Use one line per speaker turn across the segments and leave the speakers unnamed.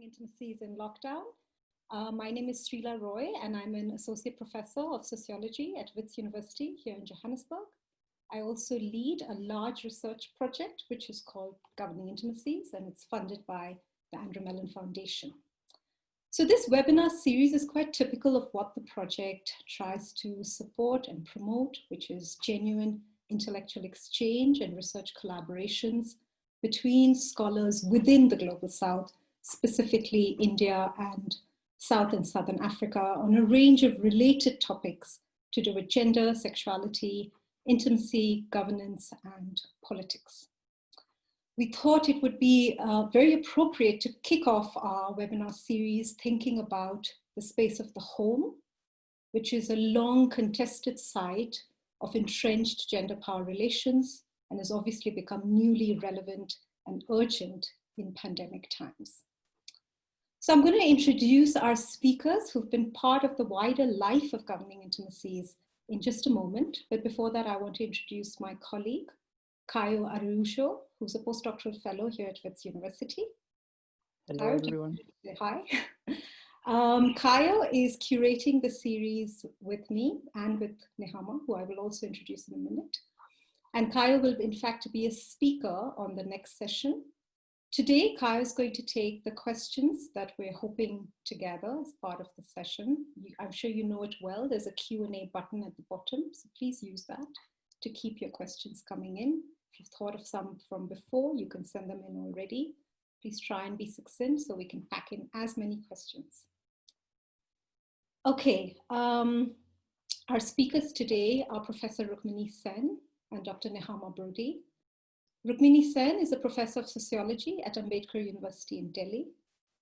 Intimacies in Lockdown. My name is Srila Roy, and I'm an Associate Professor of Sociology at Wits University here in Johannesburg. I also lead a large research project, which is called Governing Intimacies, and it's funded by the Andrew Mellon Foundation. So this webinar series is quite typical of what the project tries to support and promote, which is genuine intellectual exchange and research collaborations between scholars within the Global South, specifically India and South and Southern Africa, on a range of related topics to do with gender, sexuality, intimacy, governance, and politics. We thought it would be very appropriate to kick off our webinar series thinking about the space of the home, which is a long contested site of entrenched gender power relations and has obviously become newly relevant and urgent in pandemic times. So I'm going to introduce our speakers who've been part of the wider life of governing intimacies in just a moment. But before that, I want to introduce my colleague, Kayo Arusho, who's a postdoctoral fellow here at Wits University.
Hello, everyone.
Hi. Kayo is curating the series with me and with Nechama, who I will also introduce in a minute. And Kayo will, in fact, be a speaker on the next session. Today, Kayo is going to take the questions that we're hoping to gather as part of the session. I'm sure you know it well. There's a Q&A button at the bottom, so please use that to keep your questions coming in. If you've thought of some from before, you can send them in already. Please try and be succinct so we can pack in as many questions. Okay, our speakers today are Professor Rukmini Sen and Dr. Nechama Brodie. Rukmini Sen is a professor of sociology at Ambedkar University in Delhi.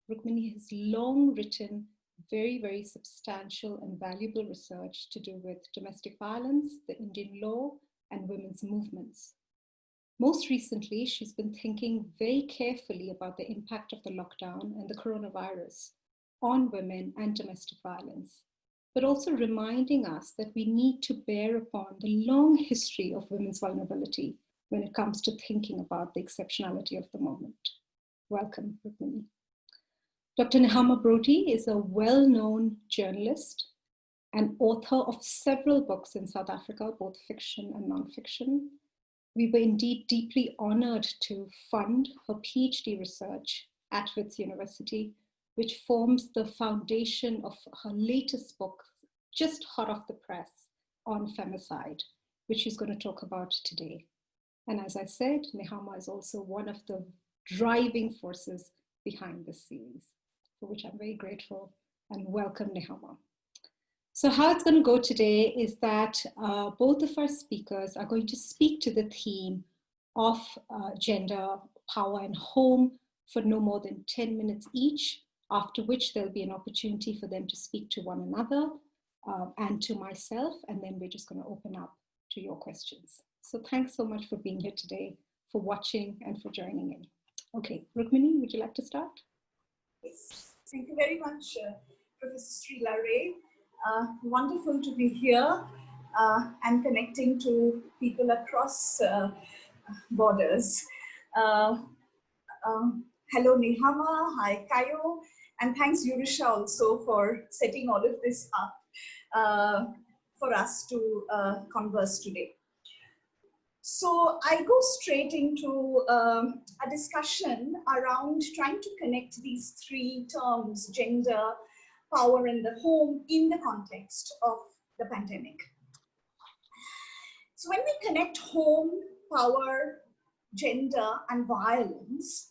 Rukmini has long written very, very substantial and valuable research to do with domestic violence, the Indian law, and women's movements. Most recently, she's been thinking very carefully about the impact of the lockdown and the coronavirus on women and domestic violence, but also reminding us that we need to bear upon the long history of women's vulnerability when it comes to thinking about the exceptionality of the moment. Welcome, Rukmini. Dr. Nechama Brodie is a well-known journalist and author of several books in South Africa, both fiction and non-fiction. We were indeed deeply honored to fund her PhD research at Wits University, which forms the foundation of her latest book, just hot off the press, on femicide, which she's going to talk about today. And as I said, Nechama is also one of the driving forces behind this series, for which I'm very grateful, and welcome, Nechama. So how it's going to go today is that both of our speakers are going to speak to the theme of gender, power, and home for no more than 10 minutes each, after which there'll be an opportunity for them to speak to one another and to myself, and then we're just going to open up to your questions. So thanks so much for being here today, for watching, and for joining in. Okay, Rukmini, would you like to start?
Yes, thank you very much, Professor Srila Roy. Wonderful to be here and connecting to people across borders. Hello, Nechama. Hi, Kayo. And thanks, Yurusha, also for setting all of this up for us to converse today. So I go straight into a discussion around trying to connect these three terms, gender, power, and the home, in the context of the pandemic. So when we connect home, power, gender, and violence,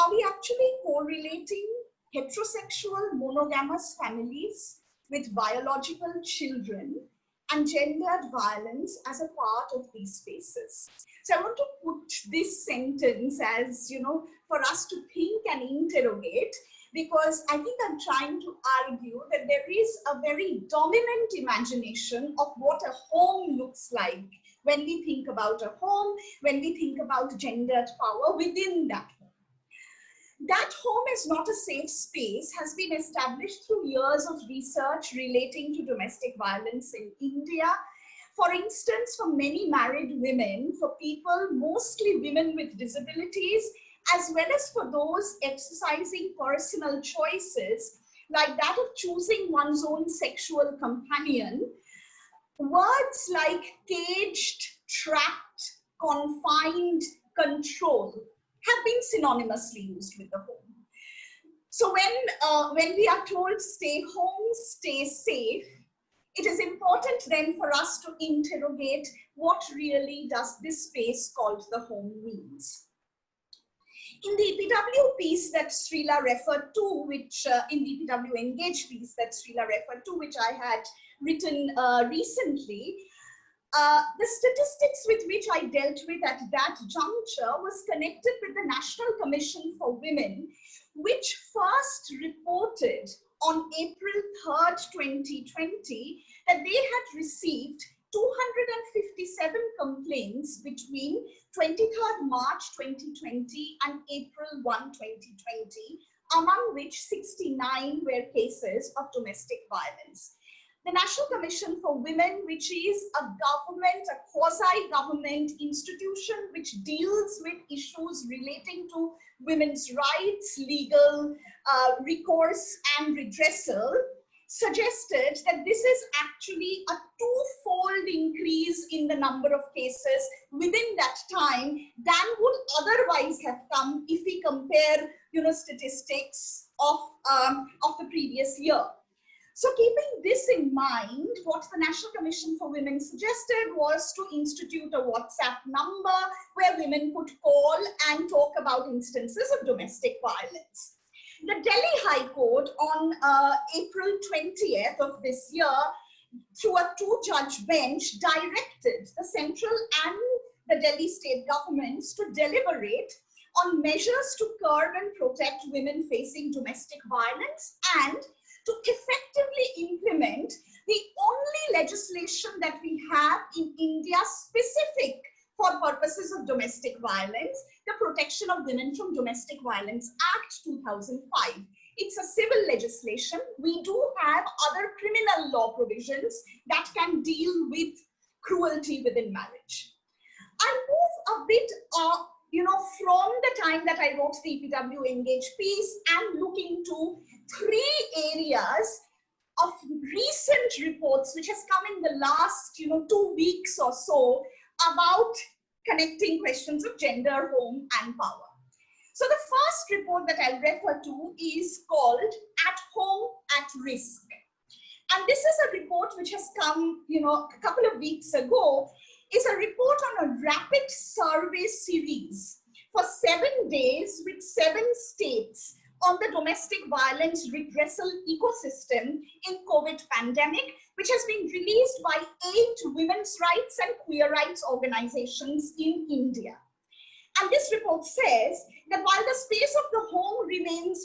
are we actually correlating heterosexual monogamous families with biological children and gendered violence as a part of these spaces? So I want to put this sentence as, for us to think and interrogate, because I think I'm trying to argue that there is a very dominant imagination of what a home looks like when we think about a home, when we think about gendered power within that home. That home is not a safe space has been established through years of research relating to domestic violence in India. For instance, for many married women, for people, mostly women with disabilities, as well as for those exercising personal choices, like that of choosing one's own sexual companion, words like caged, trapped, confined, control have been synonymously used with the home. So when we are told stay home, stay safe, it is important then for us to interrogate what really does this space called the home means. In the EPW piece that Srila referred to, which in the EPW Engage piece that Srila referred to, which I had written recently, the statistics with which I dealt with at that juncture was connected with the National Commission for Women, which first reported on April 3rd, 2020, that they had received 257 complaints between 23rd March 2020 and April 1, 2020, among which 69 were cases of domestic violence. The National Commission for Women, which is a government, a quasi-government institution which deals with issues relating to women's rights, legal recourse and redressal, suggested that this is actually a twofold increase in the number of cases within that time than would otherwise have come if we compare, statistics of the previous year. So keeping this in mind, what the National Commission for Women suggested was to institute a WhatsApp number where women could call and talk about instances of domestic violence. The Delhi High Court on April 20th of this year, through a two-judge bench, directed the central and the Delhi state governments to deliberate on measures to curb and protect women facing domestic violence and to effectively implement the only legislation that we have in India specific for purposes of domestic violence, the Protection of Women from Domestic Violence Act 2005. It's a civil legislation. We do have other criminal law provisions that can deal with cruelty within marriage. I'll move a bit from the time that I wrote the EPW Engage piece and look into three areas of recent reports which has come in the last 2 weeks or so about connecting questions of gender, home and power. So the first report that I'll refer to is called At Home at Risk. And this is a report which has come a couple of weeks ago. Is a report on a rapid survey series for 7 days with 7 states on the domestic violence redressal ecosystem in COVID pandemic, which has been released by 8 women's rights and queer rights organizations in India. And this report says that while the space of the home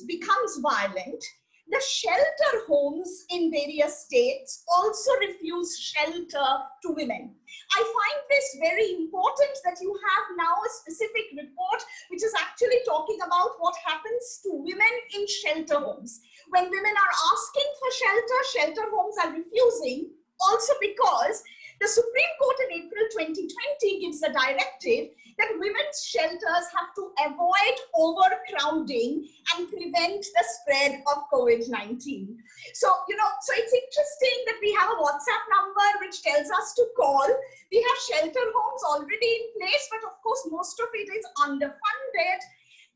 becomes violent, the shelter homes in various states also refuse shelter to women. I find this very important that you have now a specific report which is actually talking about what happens to women in shelter homes. When women are asking for shelter, shelter homes are refusing, also because the Supreme Court in April 2020 gives a directive that women's shelters have to avoid overcrowding and prevent the spread of COVID-19. So, so it's interesting that we have a WhatsApp number which tells us to call. We have shelter homes already in place, but of course, most of it is underfunded.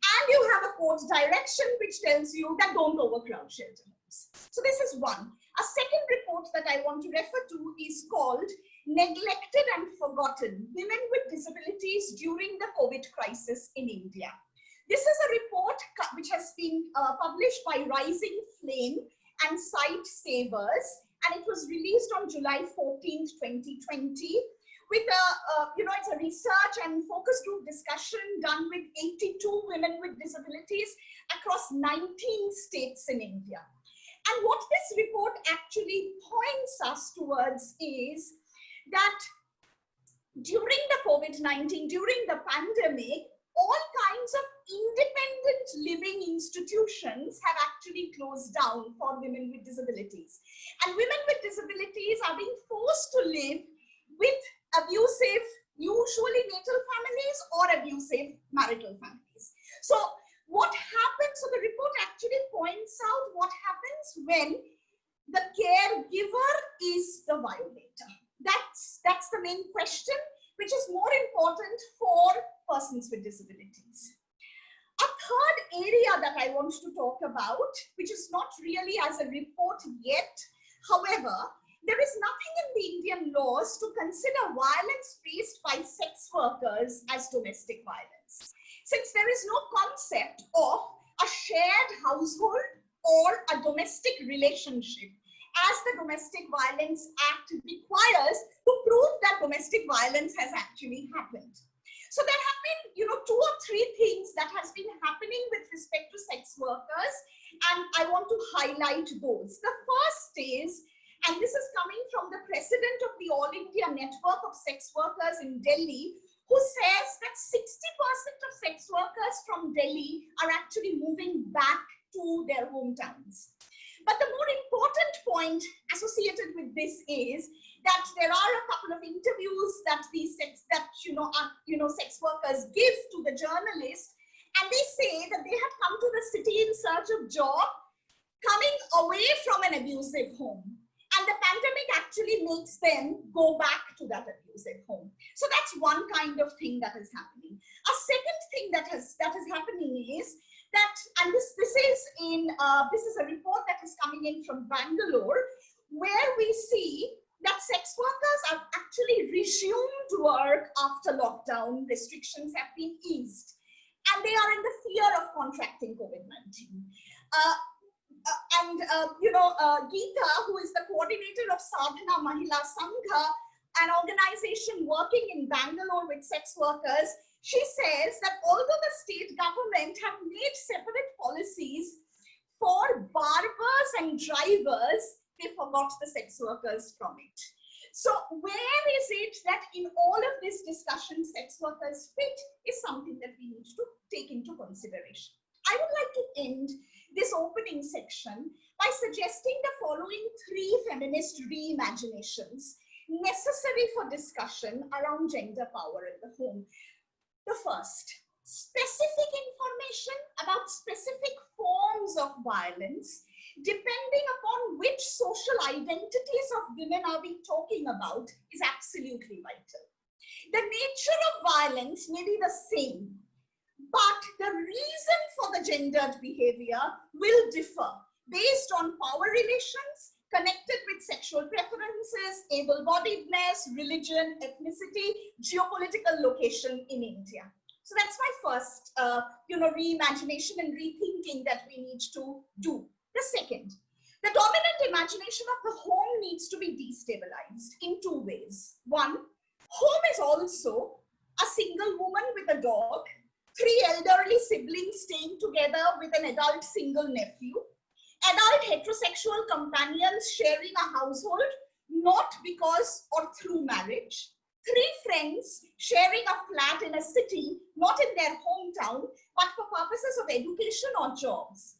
And you have a court direction which tells you that don't overcrowd shelter homes. So this is one. A second report that I want to refer to is called Neglected and Forgotten: Women with Disabilities During the COVID Crisis in India. This is a report which has been published by Rising Flame and Sight Savers, and it was released on July 14th, 2020. With it's a research and focus group discussion done with 82 women with disabilities across 19 states in India. And what this report actually points us towards is that during the COVID-19, during the pandemic, all kinds of independent living institutions have actually closed down for women with disabilities. And women with disabilities are being forced to live with abusive, usually natal families or abusive marital families. So what happens, so the report actually points out what happens when the caregiver is the violator. That's the main question, which is more important for persons with disabilities. A third area that I want to talk about, which is not really as a report yet, however, there is nothing in the Indian laws to consider violence faced by sex workers as domestic violence, since there is no concept of a shared household or a domestic relationship, as the Domestic Violence Act requires to prove that domestic violence has actually happened. So there have been, 2 or 3 things that has been happening with respect to sex workers, and I want to highlight those. The first is, and this is coming from the president of the All India Network of Sex Workers in Delhi, who says that 60% of sex workers from Delhi are actually moving back to their hometowns. But the more important point associated with this is that there are a couple of interviews that these sex workers give to the journalist, and they say that they have come to the city in search of job, coming away from an abusive home. And the pandemic actually makes them go back to that abusive home. So that's one kind of thing that is happening. A second thing that is happening is that, and this is a report that is coming in from Bangalore, where we see that sex workers have actually resumed work after lockdown restrictions have been eased, and they are in the fear of contracting COVID-19. Geeta, who is the coordinator of Sadhana Mahila Sangha, an organization working in Bangalore with sex workers, she says that although the state government have made separate policies for barbers and drivers, they forgot the sex workers from it. So where is it that in all of this discussion, sex workers fit is something that we need to take into consideration. I would like to end this opening section by suggesting the following 3 feminist reimaginations necessary for discussion around gender power in the home. The first, specific information about specific forms of violence, depending upon which social identities of women are we talking about, is absolutely vital. The nature of violence may be the same, but the reason for the gendered behavior will differ based on power relations connected with sexual preferences, able-bodiedness, religion, ethnicity, geopolitical location in India. So that's my first, reimagination and rethinking that we need to do. The second, the dominant imagination of the home needs to be destabilized in 2 ways. One, home is also a single woman with a dog, 3 elderly siblings staying together with an adult single nephew, adult heterosexual companions sharing a household, not because or through marriage, 3 friends sharing a flat in a city, not in their hometown, but for purposes of education or jobs.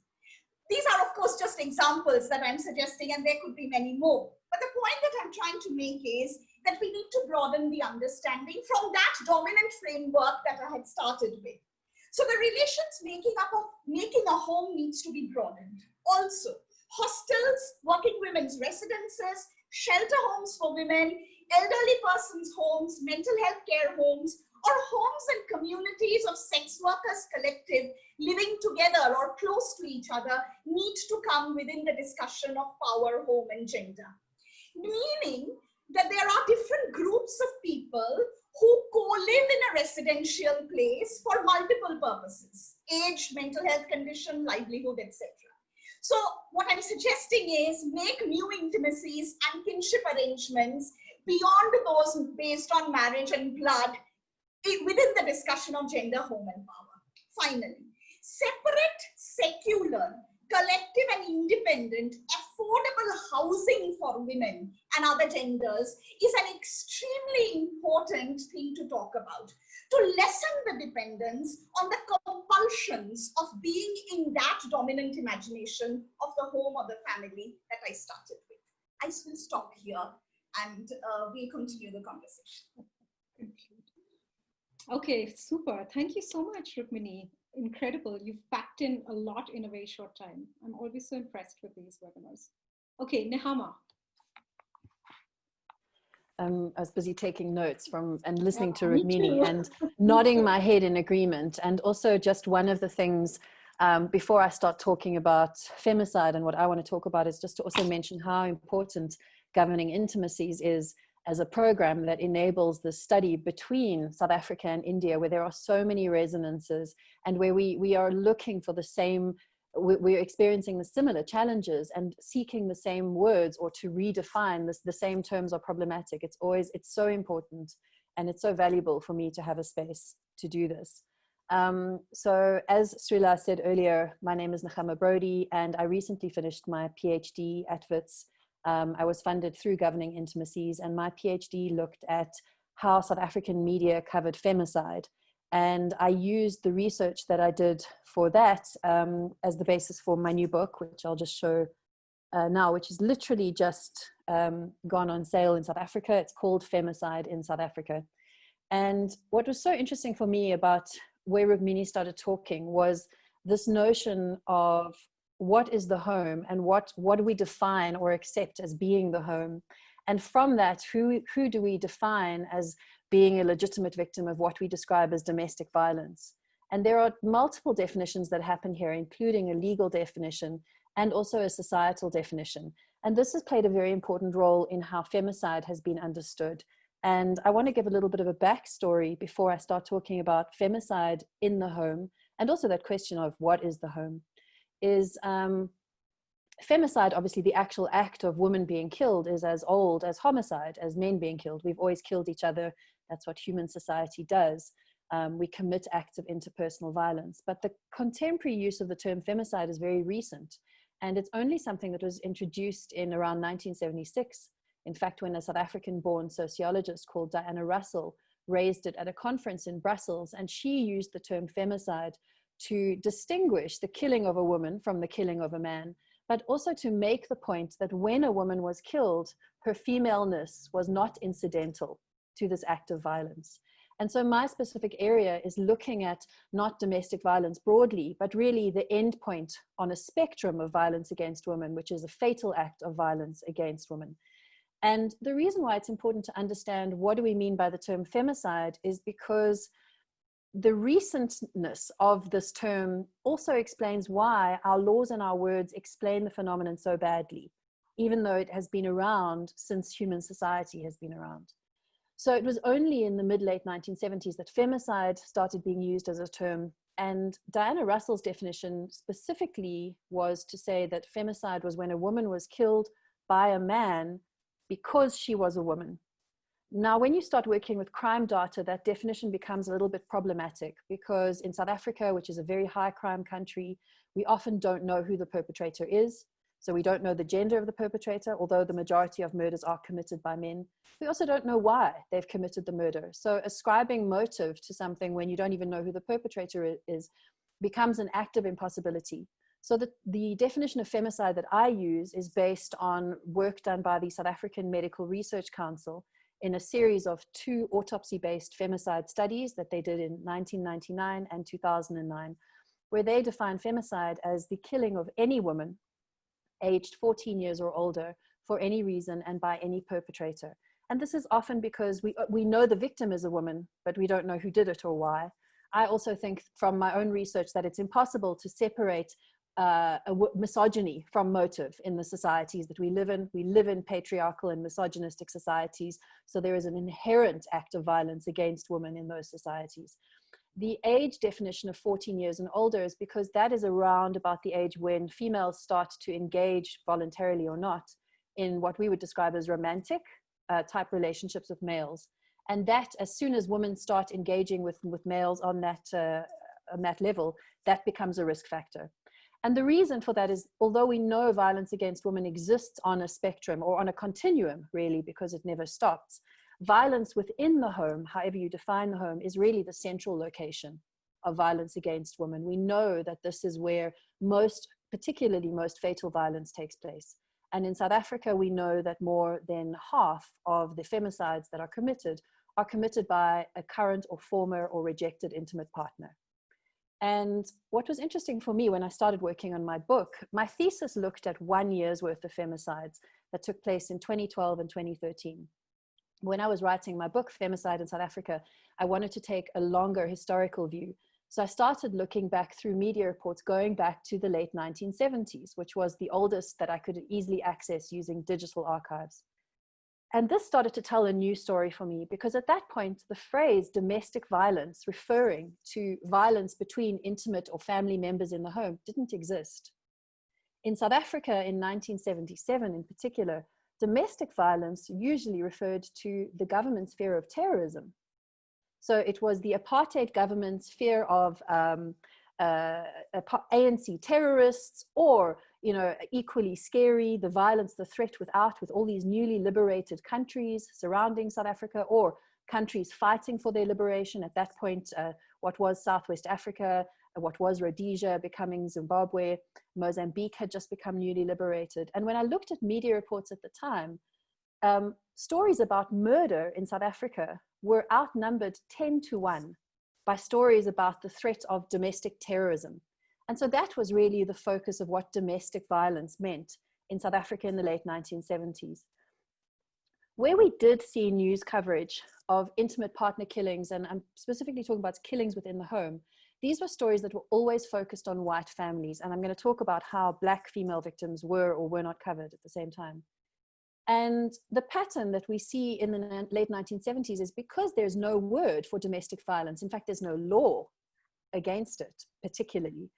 These are, of course, just examples that I'm suggesting, and there could be many more. But the point that I'm trying to make is that we need to broaden the understanding from that dominant framework that I had started with. So the relations making a home needs to be broadened. Also, hostels, working women's residences, shelter homes for women, elderly persons' homes, mental health care homes, or homes and communities of sex workers collective living together or close to each other need to come within the discussion of power, home, and gender. Meaning that there are different groups of people who co-live in a residential place for multiple purposes: age, mental health condition, livelihood, etc. So what I'm suggesting is make new intimacies and kinship arrangements beyond those based on marriage and blood within the discussion of gender, home, and power. Finally, separate, secular, collective and independent, affordable housing for women and other genders is an extremely important thing to talk about, to lessen the dependence on the compulsions of being in that dominant imagination of the home or the family that I started with. I will stop here and we'll continue the conversation.
Okay, super. Thank you so much, Rukmini. incredible. You've packed in a lot in a very short time. I'm always so impressed with these webinars. Okay, Nechama.
I was busy taking notes and listening to
Me
Rukmini
too.
and nodding my head in agreement. And also just one of the things, before I start talking about femicide and what I want to talk about, is just to also mention how important Governing Intimacies is as a program that enables the study between South Africa and India, where there are so many resonances and where we are looking for the same, we're experiencing the similar challenges and seeking the same words, or to redefine this, the same terms are problematic. It's so important, and it's so valuable for me to have a space to do this. So as Srila said earlier, my name is Nechama Brodie, and I recently finished my PhD at Wits. I was funded through Governing Intimacies, and my PhD looked at how South African media covered femicide. And I used the research that I did for that as the basis for my new book, which I'll just show now, which is literally just gone on sale in South Africa. It's called Femicide in South Africa. And what was so interesting for me about where Rukmini started talking was this notion of what is the home, and what do we define or accept as being the home. And from that, who do we define as being a legitimate victim of what we describe as domestic violence. And there are multiple definitions that happen here, including a legal definition and also a societal definition. And this has played a very important role in how femicide has been understood. And I want to give a little bit of a backstory before I start talking about femicide in the home, and also that question of what is the home. Is femicide, obviously the actual act of women being killed, is as old as homicide, as men being killed. We've always killed each other. That's what human society does. We commit acts of interpersonal violence. But the contemporary use of the term femicide is very recent. And it's only something that was introduced in around 1976. In fact, when a South African-born sociologist called Diana Russell raised it at a conference in Brussels, and she used the term femicide to distinguish the killing of a woman from the killing of a man, but also to make the point that when a woman was killed, her femaleness was not incidental to this act of violence. And so my specific area is looking at not domestic violence broadly, but really the end point on a spectrum of violence against women, which is a fatal act of violence against women. And the reason why it's important to understand what do we mean by the term femicide is because the recentness of this term also explains why our laws and our words explain the phenomenon so badly, even though it has been around since human society has been around. So it was only in the mid-late 1970s that femicide started being used as a term. And Diana Russell's definition specifically was to say that femicide was when a woman was killed by a man because she was a woman. Now, when you start working with crime data, that definition becomes a little bit problematic, because in South Africa, which is a very high crime country, we often don't know who the perpetrator is. So we don't know the gender of the perpetrator, although the majority of murders are committed by men. We also don't know why they've committed the murder. So ascribing motive to something when you don't even know who the perpetrator is becomes an act of impossibility. So the definition of femicide that I use is based on work done by the South African Medical Research Council in a series of 2 autopsy-based femicide studies that they did in 1999 and 2009, where they define femicide as the killing of any woman aged 14 years or older for any reason and by any perpetrator. And this is often because we know the victim is a woman, but we don't know who did it or why. I also think from my own research that it's impossible to separate misogyny from motive in the societies that we live in. We live in patriarchal and misogynistic societies, so there is an inherent act of violence against women in those societies. The age definition of 14 years and older is because that is around about the age when females start to engage, voluntarily or not, in what we would describe as romantic type relationships with males. And that, as soon as women start engaging with males on that level, that becomes a risk factor. And the reason for that is, although we know violence against women exists on a spectrum or on a continuum, really, because it never stops, violence within the home, however you define the home, is really the central location of violence against women. We know that this is where particularly most fatal violence takes place. And in South Africa, we know that more than half of the femicides that are committed by a current or former or rejected intimate partner. And what was interesting for me when I started working on my book, my thesis looked at 1 year's worth of femicides that took place in 2012 and 2013. When I was writing my book, Femicide in South Africa, I wanted to take a longer historical view. So I started looking back through media reports going back to the late 1970s, which was the oldest that I could easily access using digital archives. And this started to tell a new story for me, because at that point, the phrase domestic violence, referring to violence between intimate or family members in the home, didn't exist. In South Africa in 1977 in particular, domestic violence usually referred to the government's fear of terrorism. So it was the apartheid government's fear of ANC terrorists, or, equally scary, the violence, the threat with all these newly liberated countries surrounding South Africa, or countries fighting for their liberation. At that point, what was Southwest Africa, what was Rhodesia becoming Zimbabwe, Mozambique had just become newly liberated. And when I looked at media reports at the time, stories about murder in South Africa were outnumbered 10-1 by stories about the threat of domestic terrorism. And so that was really the focus of what domestic violence meant in South Africa in the late 1970s. Where we did see news coverage of intimate partner killings, and I'm specifically talking about killings within the home, these were stories that were always focused on white families. And I'm going to talk about how Black female victims were or were not covered at the same time. And the pattern that we see in the late 1970s is because there's no word for domestic violence. In fact, there's no law against it, particularly.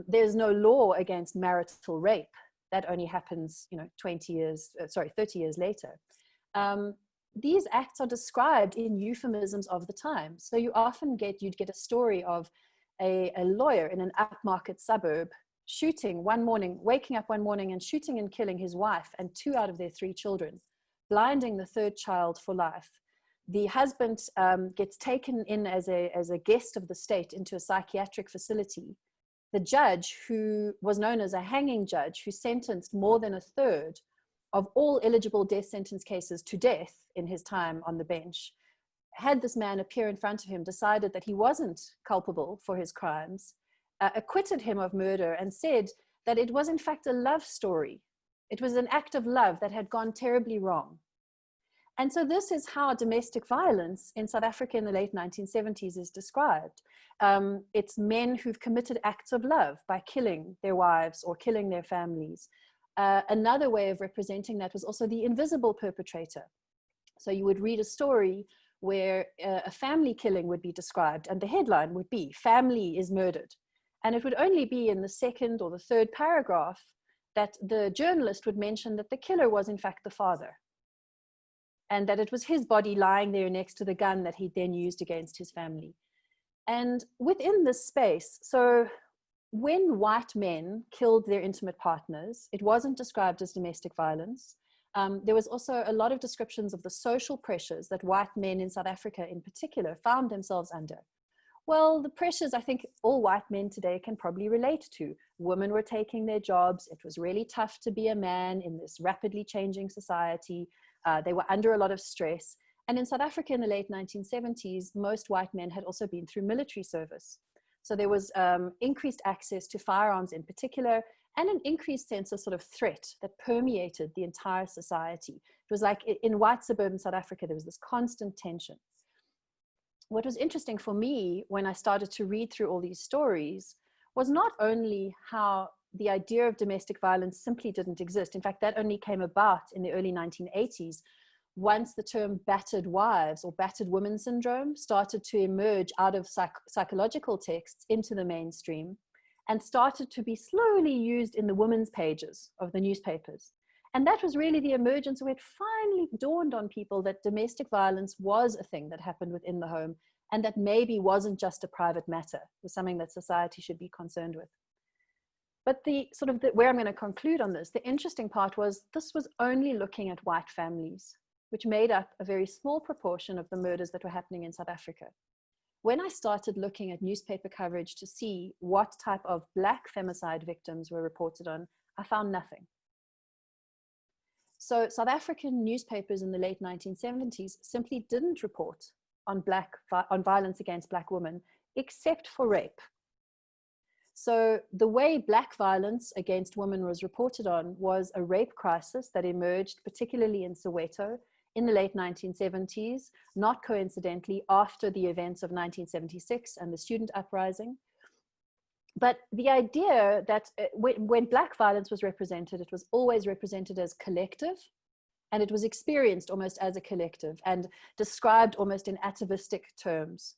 There's no law against marital rape. That only happens, 30 years later. These acts are described in euphemisms of the time. So you'd get a story of a lawyer in an upmarket suburb waking up one morning and shooting and killing his wife and 2 out of their 3 children, blinding the 3rd child for life. The husband gets taken in as a guest of the state into a psychiatric facility. The judge, who was known as a hanging judge, who sentenced more than 1/3 of all eligible death sentence cases to death in his time on the bench, had this man appear in front of him, decided that he wasn't culpable for his crimes, acquitted him of murder, and said that it was in fact a love story. It was an act of love that had gone terribly wrong. And so this is how domestic violence in South Africa in the late 1970s is described. It's men who've committed acts of love by killing their wives or killing their families. Another way of representing that was also the invisible perpetrator. So you would read a story where a family killing would be described, and the headline would be, "Family is murdered." And it would only be in the 2nd or the 3rd paragraph that the journalist would mention that the killer was in fact the father, and that it was his body lying there next to the gun that he then used against his family. And within this space, so when white men killed their intimate partners, it wasn't described as domestic violence. There was also a lot of descriptions of the social pressures that white men in South Africa in particular found themselves under. Well, the pressures I think all white men today can probably relate to. Women were taking their jobs. It was really tough to be a man in this rapidly changing society. They were under a lot of stress. And in South Africa in the late 1970s, most white men had also been through military service. So there was increased access to firearms in particular, and an increased sense of sort of threat that permeated the entire society. It was like in white suburban South Africa, there was this constant tension. What was interesting for me when I started to read through all these stories was not only how the idea of domestic violence simply didn't exist. In fact, that only came about in the early 1980s, once the term battered wives or battered women syndrome started to emerge out of psychological texts into the mainstream and started to be slowly used in the women's pages of the newspapers. And that was really the emergence where it finally dawned on people that domestic violence was a thing that happened within the home, and that maybe wasn't just a private matter. It was something that society should be concerned with. But where I'm going to conclude on this, the interesting part was this was only looking at white families, which made up a very small proportion of the murders that were happening in South Africa. When I started looking at newspaper coverage to see what type of Black femicide victims were reported on, I found nothing. So South African newspapers in the late 1970s simply didn't report on violence against Black women, except for rape. So the way Black violence against women was reported on was a rape crisis that emerged particularly in Soweto in the late 1970s, not coincidentally after the events of 1976 and the student uprising. But the idea that when Black violence was represented, it was always represented as collective, and it was experienced almost as a collective and described almost in atavistic terms.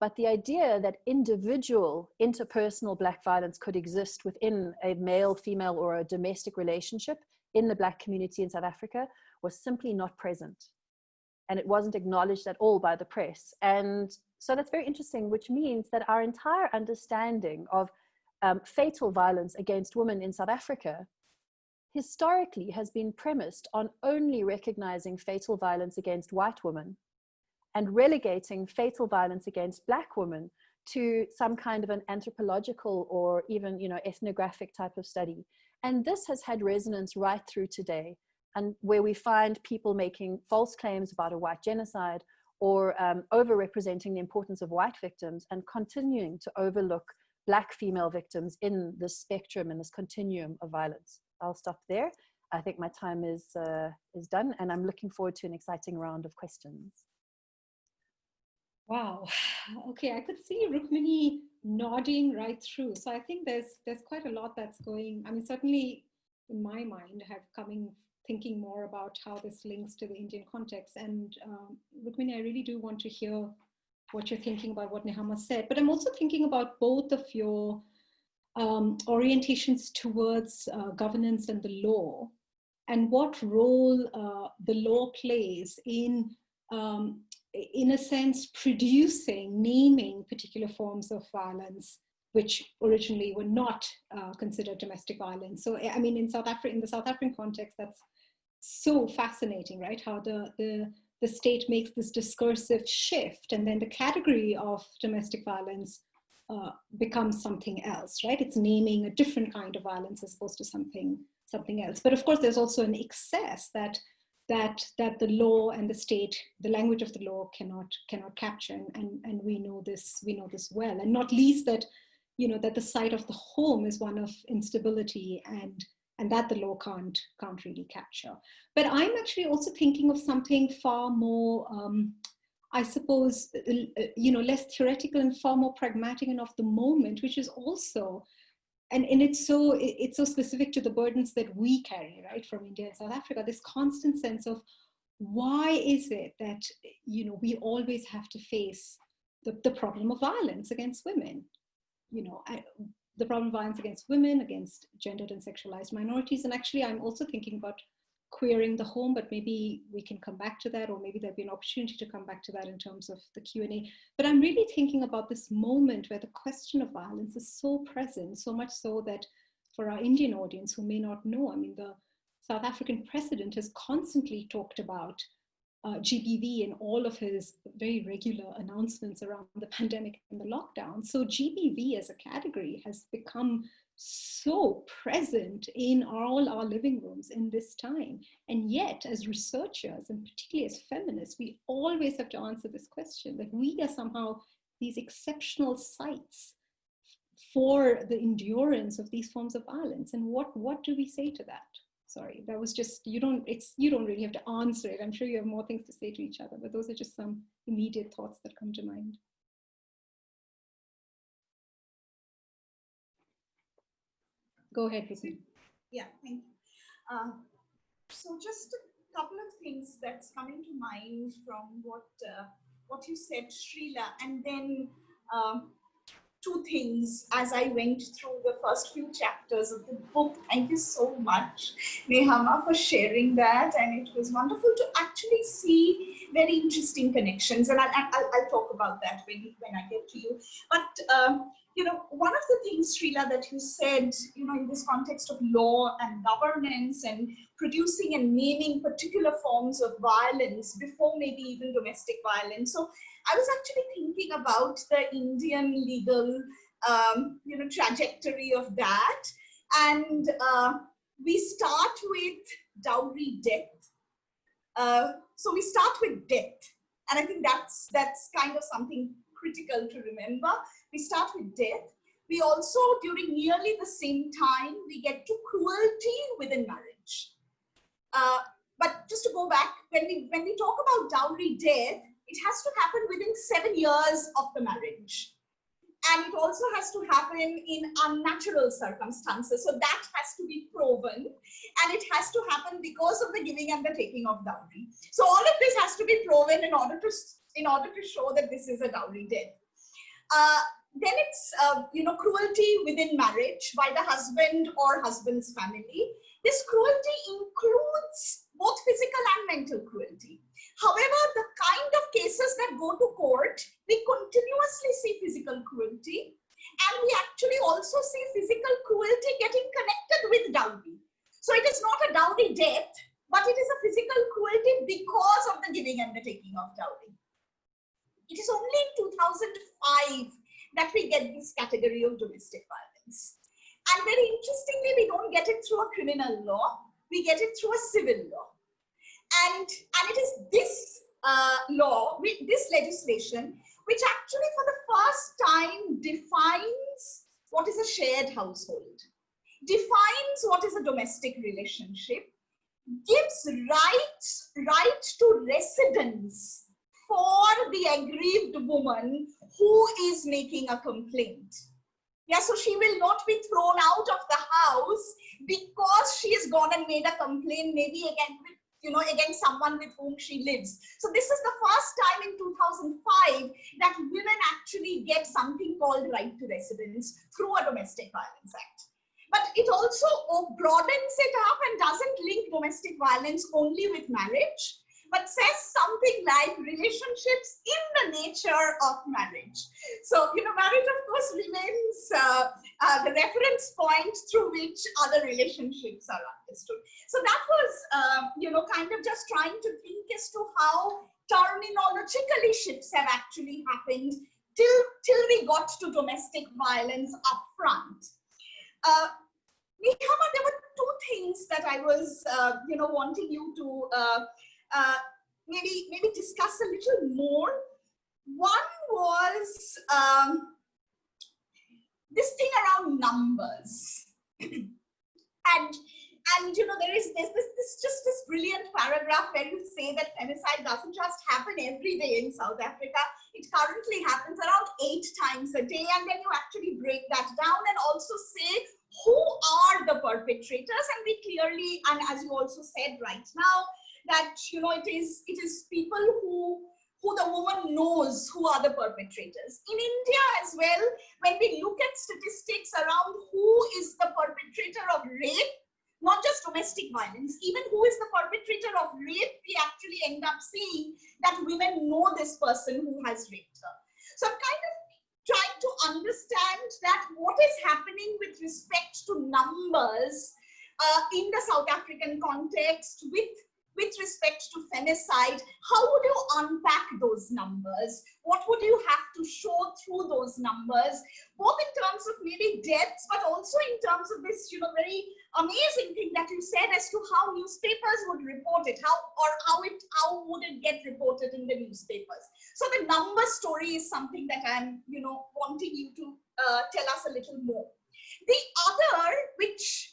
But the idea that individual interpersonal Black violence could exist within a male, female, or a domestic relationship in the Black community in South Africa was simply not present. And it wasn't acknowledged at all by the press. And so that's very interesting, which means that our entire understanding of fatal violence against women in South Africa historically has been premised on only recognizing fatal violence against white women and relegating fatal violence against Black women to some kind of an anthropological or even, ethnographic type of study. And this has had resonance right through today, and where we find people making false claims about a white genocide or overrepresenting the importance of white victims and continuing to overlook Black female victims in this spectrum and this continuum of violence. I'll stop there. I think my time is done, and I'm looking forward to an exciting round of questions.
Wow. Okay, I could see Rukmini nodding right through. So I think there's quite a lot that's going. I mean, certainly in my mind, I have thinking more about how this links to the Indian context. And Rukmini, I really do want to hear what you're thinking about what Nechama said. But I'm also thinking about both of your orientations towards governance and the law, and what role the law plays in a sense, naming particular forms of violence, which originally were not considered domestic violence. So, I mean, in the South African context, that's so fascinating, right? How the state makes this discursive shift, and then the category of domestic violence becomes something else, right? It's naming a different kind of violence as opposed to something else. But of course, there's also an excess that the law and the state, the language of the law cannot capture, and we know this well, and not least that that the site of the home is one of instability, and that the law can't really capture. But I'm actually also thinking of something far more, I suppose, less theoretical and far more pragmatic and of the moment, which is also, and it's so specific to the burdens that we carry, right, from India and South Africa, this constant sense of why is it that, we always have to face the problem of violence against women, the problem of violence against women, against gendered and sexualized minorities. And actually, I'm also thinking about queering the home, but maybe we can come back to that, or maybe there'll be an opportunity to come back to that in terms of the Q&A. But I'm really thinking about this moment where the question of violence is so present, so much so that for our Indian audience who may not know, I mean, the South African president has constantly talked about GBV in all of his very regular announcements around the pandemic and the lockdown. So GBV as a category has become so present in all our living rooms in this time. And yet, as researchers, and particularly as feminists, we always have to answer this question, that we are somehow these exceptional sites for the endurance of these forms of violence. And what do we say to that? Sorry, that was just, you don't really have to answer it. I'm sure you have more things to say to each other, but those are just some immediate thoughts that come to mind. Go ahead, Rukmini.
Yeah, thank you. So just a couple of things that's coming to mind from what you said, Srila, and then two things as I went through the first few chapters of the book. Thank you so much, Nechama, for sharing that, and it was wonderful to actually see very interesting connections, and I'll talk about that when I get to you. But one of the things, Srila, that you said, in this context of law and governance and producing and naming particular forms of violence before maybe even domestic violence. So I was actually thinking about the Indian legal, trajectory of that. And we start with dowry death. So we start with death. And I think that's kind of something critical to remember. We start with death. we also, during nearly the same time, we get to cruelty within marriage. But just to go back, when we talk about dowry death, it has to happen within 7 years of the marriage. And it also has to happen in unnatural circumstances. So that has to be proven. And it has to happen because of the giving and the taking of dowry. So all of this has to be proven in order to show that this is a dowry death. Then it's, cruelty within marriage by the husband or husband's family. This cruelty includes both physical and mental cruelty. However, the kind of cases that go to court, we continuously see physical cruelty, and we actually also see physical cruelty getting connected with dowry. So it is not a dowry death, but it is a physical cruelty because of the giving and the taking of dowry. It is only in 2005 that we get this category of domestic violence. And very interestingly, we don't get it through a criminal law, we get it through a civil law. And it is this law, this legislation, which actually for the first time defines what is a shared household, defines what is a domestic relationship, gives right to residence for the aggrieved woman who is making a complaint. Yeah, so she will not be thrown out of the house because she has gone and made a complaint, maybe against someone with whom she lives. So this is the first time in 2005 that women actually get something called right to residence through a domestic violence act. But it also broadens it up and doesn't link domestic violence only with marriage, but says something like relationships in the nature of marriage. So, marriage of course remains the reference point through which other relationships are understood. So that was, kind of just trying to think as to how terminologically shifts have actually happened till we got to domestic violence up front. Nechama, there were two things that I was, wanting you to maybe discuss a little more. One was this thing around numbers, and there's this brilliant paragraph where you say that femicide doesn't just happen every day in South Africa. It currently happens around 8 times a day, and then you actually break that down and also say who are the perpetrators, and we clearly, and as you also said right now, that it is people who the woman knows who are the perpetrators. In India as well, when we look at statistics around who is the perpetrator of rape, not just domestic violence, even who is the perpetrator of rape, we actually end up seeing that women know this person who has raped her. So I'm kind of trying to understand that what is happening with respect to numbers in the South African context with respect to femicide. How would you unpack those numbers? What would you have to show through those numbers, both in terms of maybe deaths, but also in terms of this, very amazing thing that you said as to how newspapers would report it, how would it get reported in the newspapers? So the number story is something that I'm, wanting you to tell us a little more. The other, which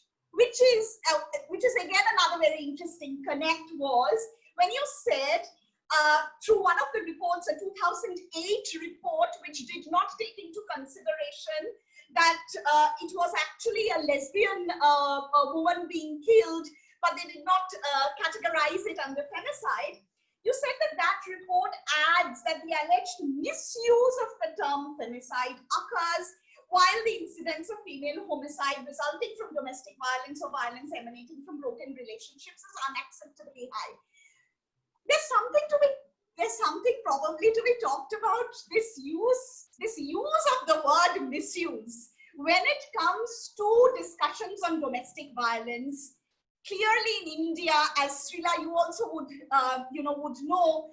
is again another very interesting connect, was when you said through one of the reports, a 2008 report, which did not take into consideration that it was actually a lesbian woman being killed, but they did not categorize it under femicide. You said that report adds that the alleged misuse of the term femicide occurs while the incidence of female homicide resulting from domestic violence or violence emanating from broken relationships is unacceptably high. There's something probably to be talked about, this use of the word misuse when it comes to discussions on domestic violence. Clearly in India, as Srila, you also would know,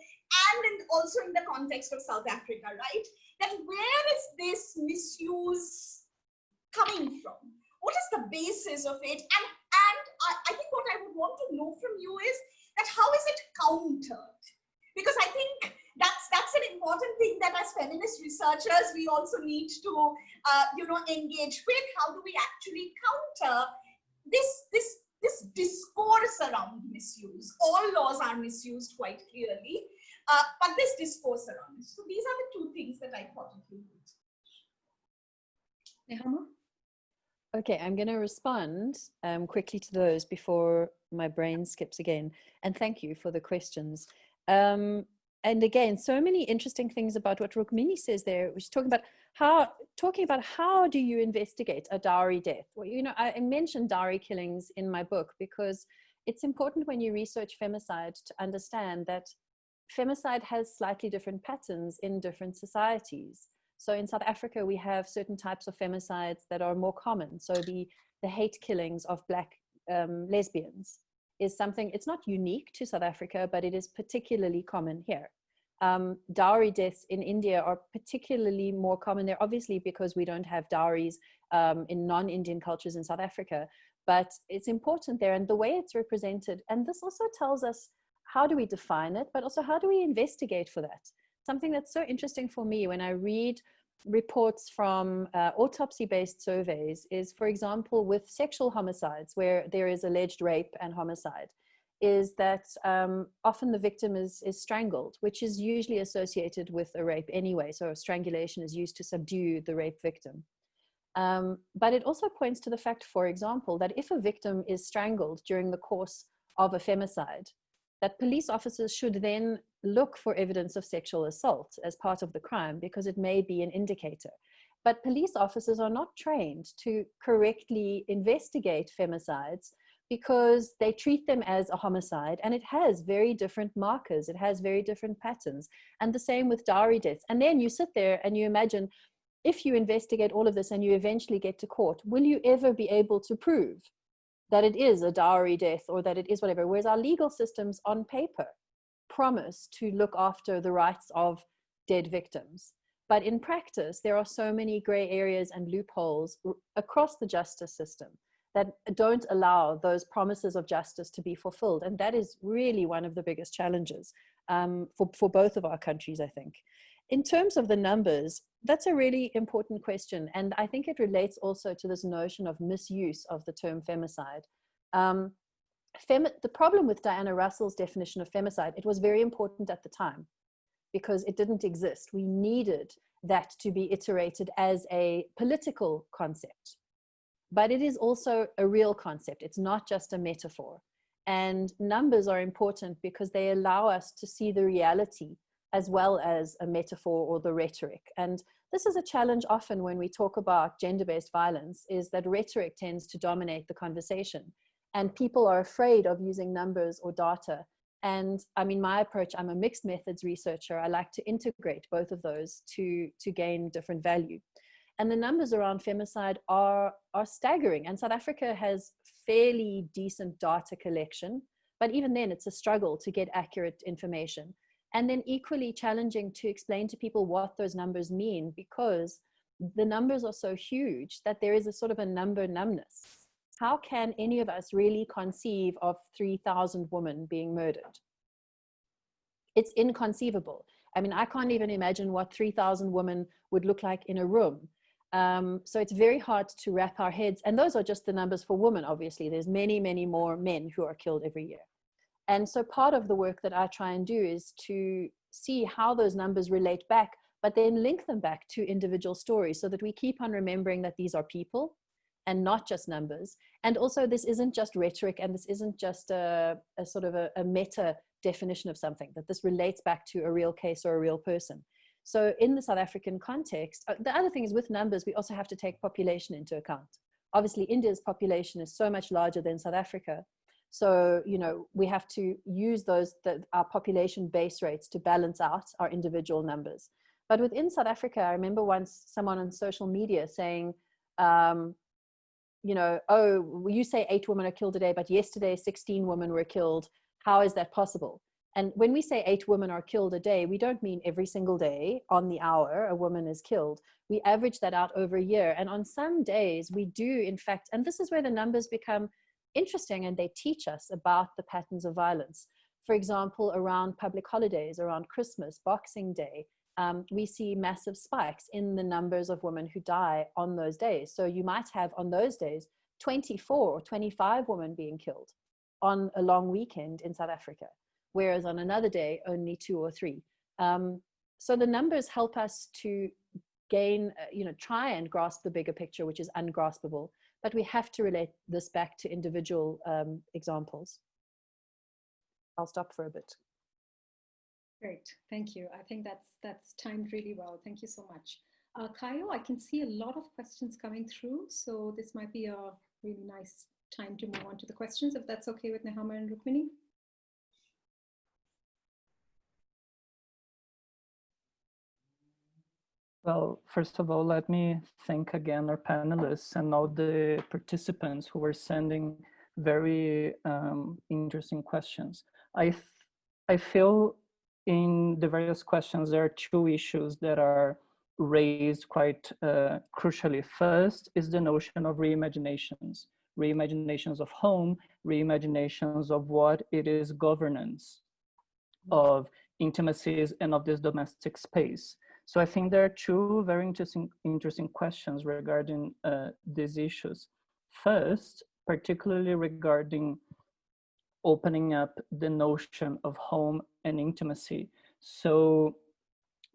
and also in the context of South Africa, right? That where is this misuse coming from? What is the basis of it? And I think what I would want to know from you is that how is it countered? Because I think that's an important thing that as feminist researchers we also need to engage with. How do we actually counter this discourse around misuse? All laws are misused quite clearly, but this discourse around it. So these are the two things that I thought included.
Nechama?
Okay, I'm going to respond quickly to those before my brain skips again. And thank you for the questions. And again, so many interesting things about what Rukmini says there, which is talking about how do you investigate a dowry death? Well, I mentioned dowry killings in my book because it's important when you research femicide to understand that femicide has slightly different patterns in different societies. So in South Africa, we have certain types of femicides that are more common. So the hate killings of Black lesbians is something, it's not unique to South Africa, but it is particularly common here. Dowry deaths in India are particularly more common there, obviously because we don't have dowries in non-Indian cultures in South Africa, but it's important there and the way it's represented. And this also tells us how do we define it, but also how do we investigate for that? Something that's so interesting for me when I read reports from autopsy-based surveys is, for example, with sexual homicides where there is alleged rape and homicide, is that often the victim is strangled, which is usually associated with a rape anyway. So strangulation is used to subdue the rape victim. But it also points to the fact, for example, that if a victim is strangled during the course of a femicide, that police officers should then look for evidence of sexual assault as part of the crime because it may be an indicator. But police officers are not trained to correctly investigate femicides because they treat them as a homicide and it has very different markers, it has very different patterns. And the same with dowry deaths. And then you sit there and you imagine, if you investigate all of this and you eventually get to court, will you ever be able to prove that it is a dowry death or that it is whatever? Whereas our legal systems on paper promise to look after the rights of dead victims. But in practice, there are so many gray areas and loopholes across the justice system that don't allow those promises of justice to be fulfilled. And that is really one of the biggest challenges for both of our countries, I think. In terms of the numbers, that's a really important question. And I think it relates also to this notion of misuse of the term femicide. The problem with Diana Russell's definition of femicide, it was very important at the time because it didn't exist. We needed that to be iterated as a political concept. But it is also a real concept. It's not just a metaphor. And numbers are important because they allow us to see the reality as well as a metaphor or the rhetoric. And this is a challenge often when we talk about gender-based violence, is that rhetoric tends to dominate the conversation. And people are afraid of using numbers or data. And I mean, my approach, I'm a mixed methods researcher. I like to integrate both of those to gain different value. And the numbers around femicide are staggering. And South Africa has fairly decent data collection, but even then it's a struggle to get accurate information. And then equally challenging to explain to people what those numbers mean, because the numbers are so huge that there is a sort of a number numbness. How can any of us really conceive of 3,000 women being murdered? It's inconceivable. I mean, I can't even imagine what 3,000 women would look like in a room. So it's very hard to wrap our heads. And those are just the numbers for women, obviously. There's many, many more men who are killed every year. And so part of the work that I try and do is to see how those numbers relate back, but then link them back to individual stories so that we keep on remembering that these are people and not just numbers. And also this isn't just rhetoric, and this isn't just a sort of a meta definition of something, that this relates back to a real case or a real person. So in the South African context, the other thing is with numbers, we also have to take population into account. Obviously, India's population is so much larger than South Africa. So, you know, we have to use our population base rates to balance out our individual numbers. But within South Africa, I remember once someone on social media saying, you know, oh, you say 8 women are killed a day, but yesterday 16 women were killed. How is that possible? And when we say 8 women are killed a day, we don't mean every single day on the hour a woman is killed. We average that out over a year. And on some days we do, in fact, and this is where the numbers become interesting and they teach us about the patterns of violence. for example, around public holidays, around Christmas, Boxing Day, we see massive spikes in the numbers of women who die on those days. So you might have on those days 24 or 25 women being killed on a long weekend in South Africa, whereas on another day, only 2 or 3. So the numbers help us to gain, try and grasp the bigger picture, which is ungraspable, but we have to relate this back to individual examples. I'll stop for a bit.
Great, thank you. I think that's timed really well. Thank you so much. Kayo, I can see a lot of questions coming through, so this might be a really nice time to move on to the questions, if that's okay with Nechama and Rukmini.
Well, first of all, let me thank again our panelists and all the participants who were sending very interesting questions. I feel in the various questions, there are 2 issues that are raised quite crucially. First is the notion of reimaginations of home, reimaginations of what it is governance of intimacies and of this domestic space. So I think there are 2 very interesting questions regarding these issues. First, particularly regarding opening up the notion of home and intimacy. So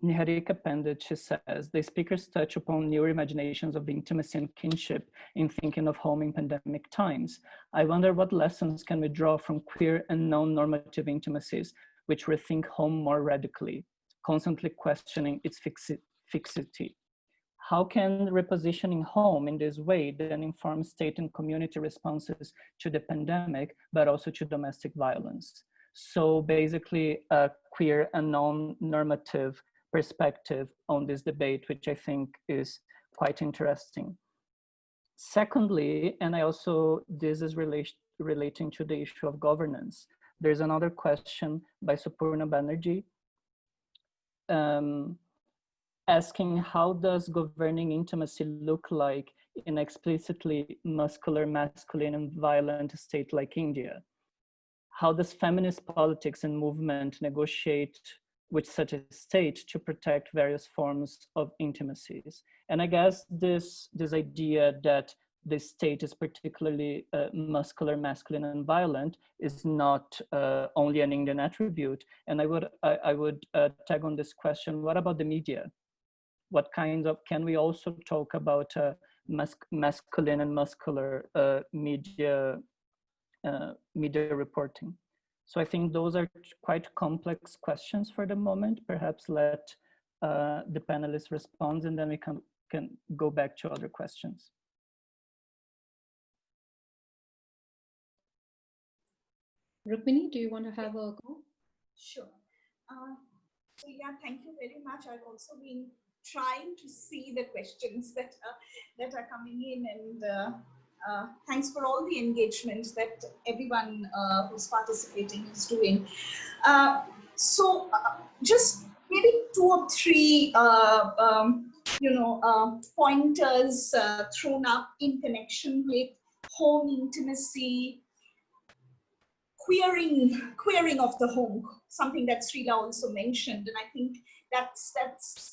Niharika Pandit, she says, the speakers touch upon new imaginations of intimacy and kinship in thinking of home in pandemic times. I wonder what lessons can we draw from queer and non-normative intimacies which rethink home more radically, constantly questioning its fixity. How can repositioning home in this way then inform state and community responses to the pandemic, but also to domestic violence? So basically a queer and non-normative perspective on this debate, which I think is quite interesting. Secondly, and this is relating to the issue of governance. There's another question by Supurna Banerjee, asking how does governing intimacy look like in explicitly muscular, masculine and violent state like India? How does feminist politics and movement negotiate with such a state to protect various forms of intimacies? And I guess this idea that the state is particularly muscular, masculine, and violent is not only an Indian attribute. And I would tag on this question: what about the media? What kinds of, can we also talk about masculine and muscular media reporting? So I think those are quite complex questions for the moment. Perhaps let the panelists respond, and then we can go back to other questions.
Rukmini, do you want to have a go?
Sure. So yeah, thank you very much. I've also been trying to see the questions that are coming in, and thanks for all the engagement that everyone who's participating is doing. So just maybe 2 or 3 pointers thrown up in connection with home intimacy, queering of the home, something that Srila also mentioned, and I think that's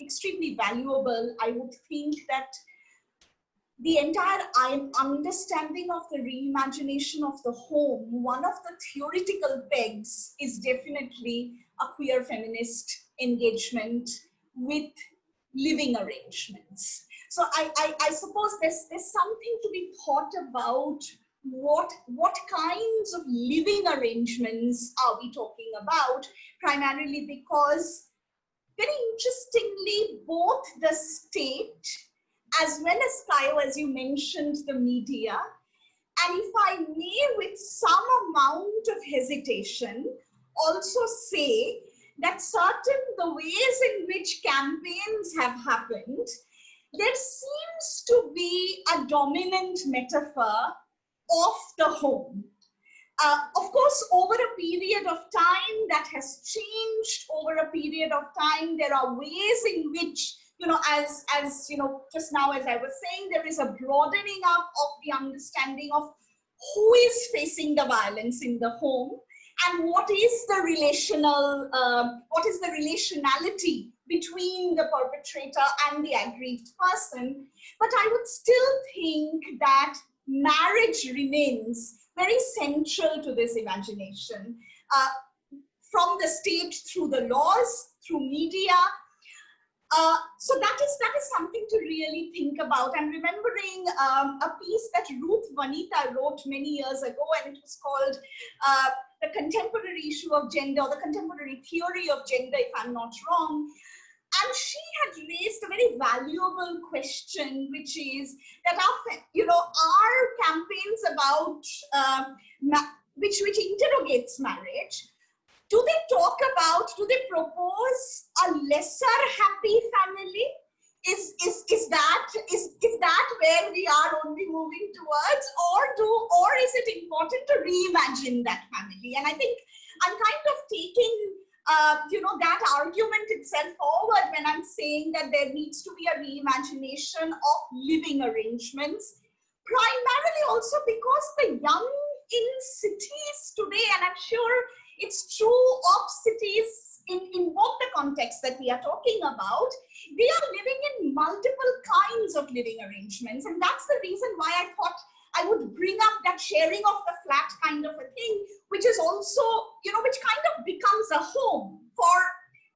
extremely valuable. I would think that the entire understanding of the reimagination of the home, one of the theoretical pegs is definitely a queer feminist engagement with living arrangements. So I suppose there's something to be thought about. What kinds of living arrangements are we talking about? Primarily because, very interestingly, both the state as well as Kayo, as you mentioned, the media, and if I may, with some amount of hesitation, also say that the ways in which campaigns have happened, there seems to be a dominant metaphor of the home. Of course, over a period of time that has changed. Over a period of time, there are ways in which, as just now, as I was saying, there is a broadening up of the understanding of who is facing the violence in the home. and what is the relationality between the perpetrator and the aggrieved person. But I would still think that marriage remains very central to this imagination, from the state, through the laws, through media. So that is something to really think about. I'm remembering a piece that Ruth Vanita wrote many years ago, and it was called The Contemporary Issue of Gender, or the Contemporary Theory of Gender, if I'm not wrong. And she had raised a very valuable question, which is that our campaigns about which interrogates marriage, do they propose a lesser happy family? Is that where we are only moving towards, or is it important to reimagine that family? And I think I'm kind of taking that argument itself forward when I'm saying that there needs to be a reimagination of living arrangements, primarily also because the young in cities today, and I'm sure it's true of cities in both the contexts that we are talking about, they are living in multiple kinds of living arrangements. And that's the reason why I thought I would bring up that sharing of the flat kind of a thing, which is also, which kind of becomes a home for,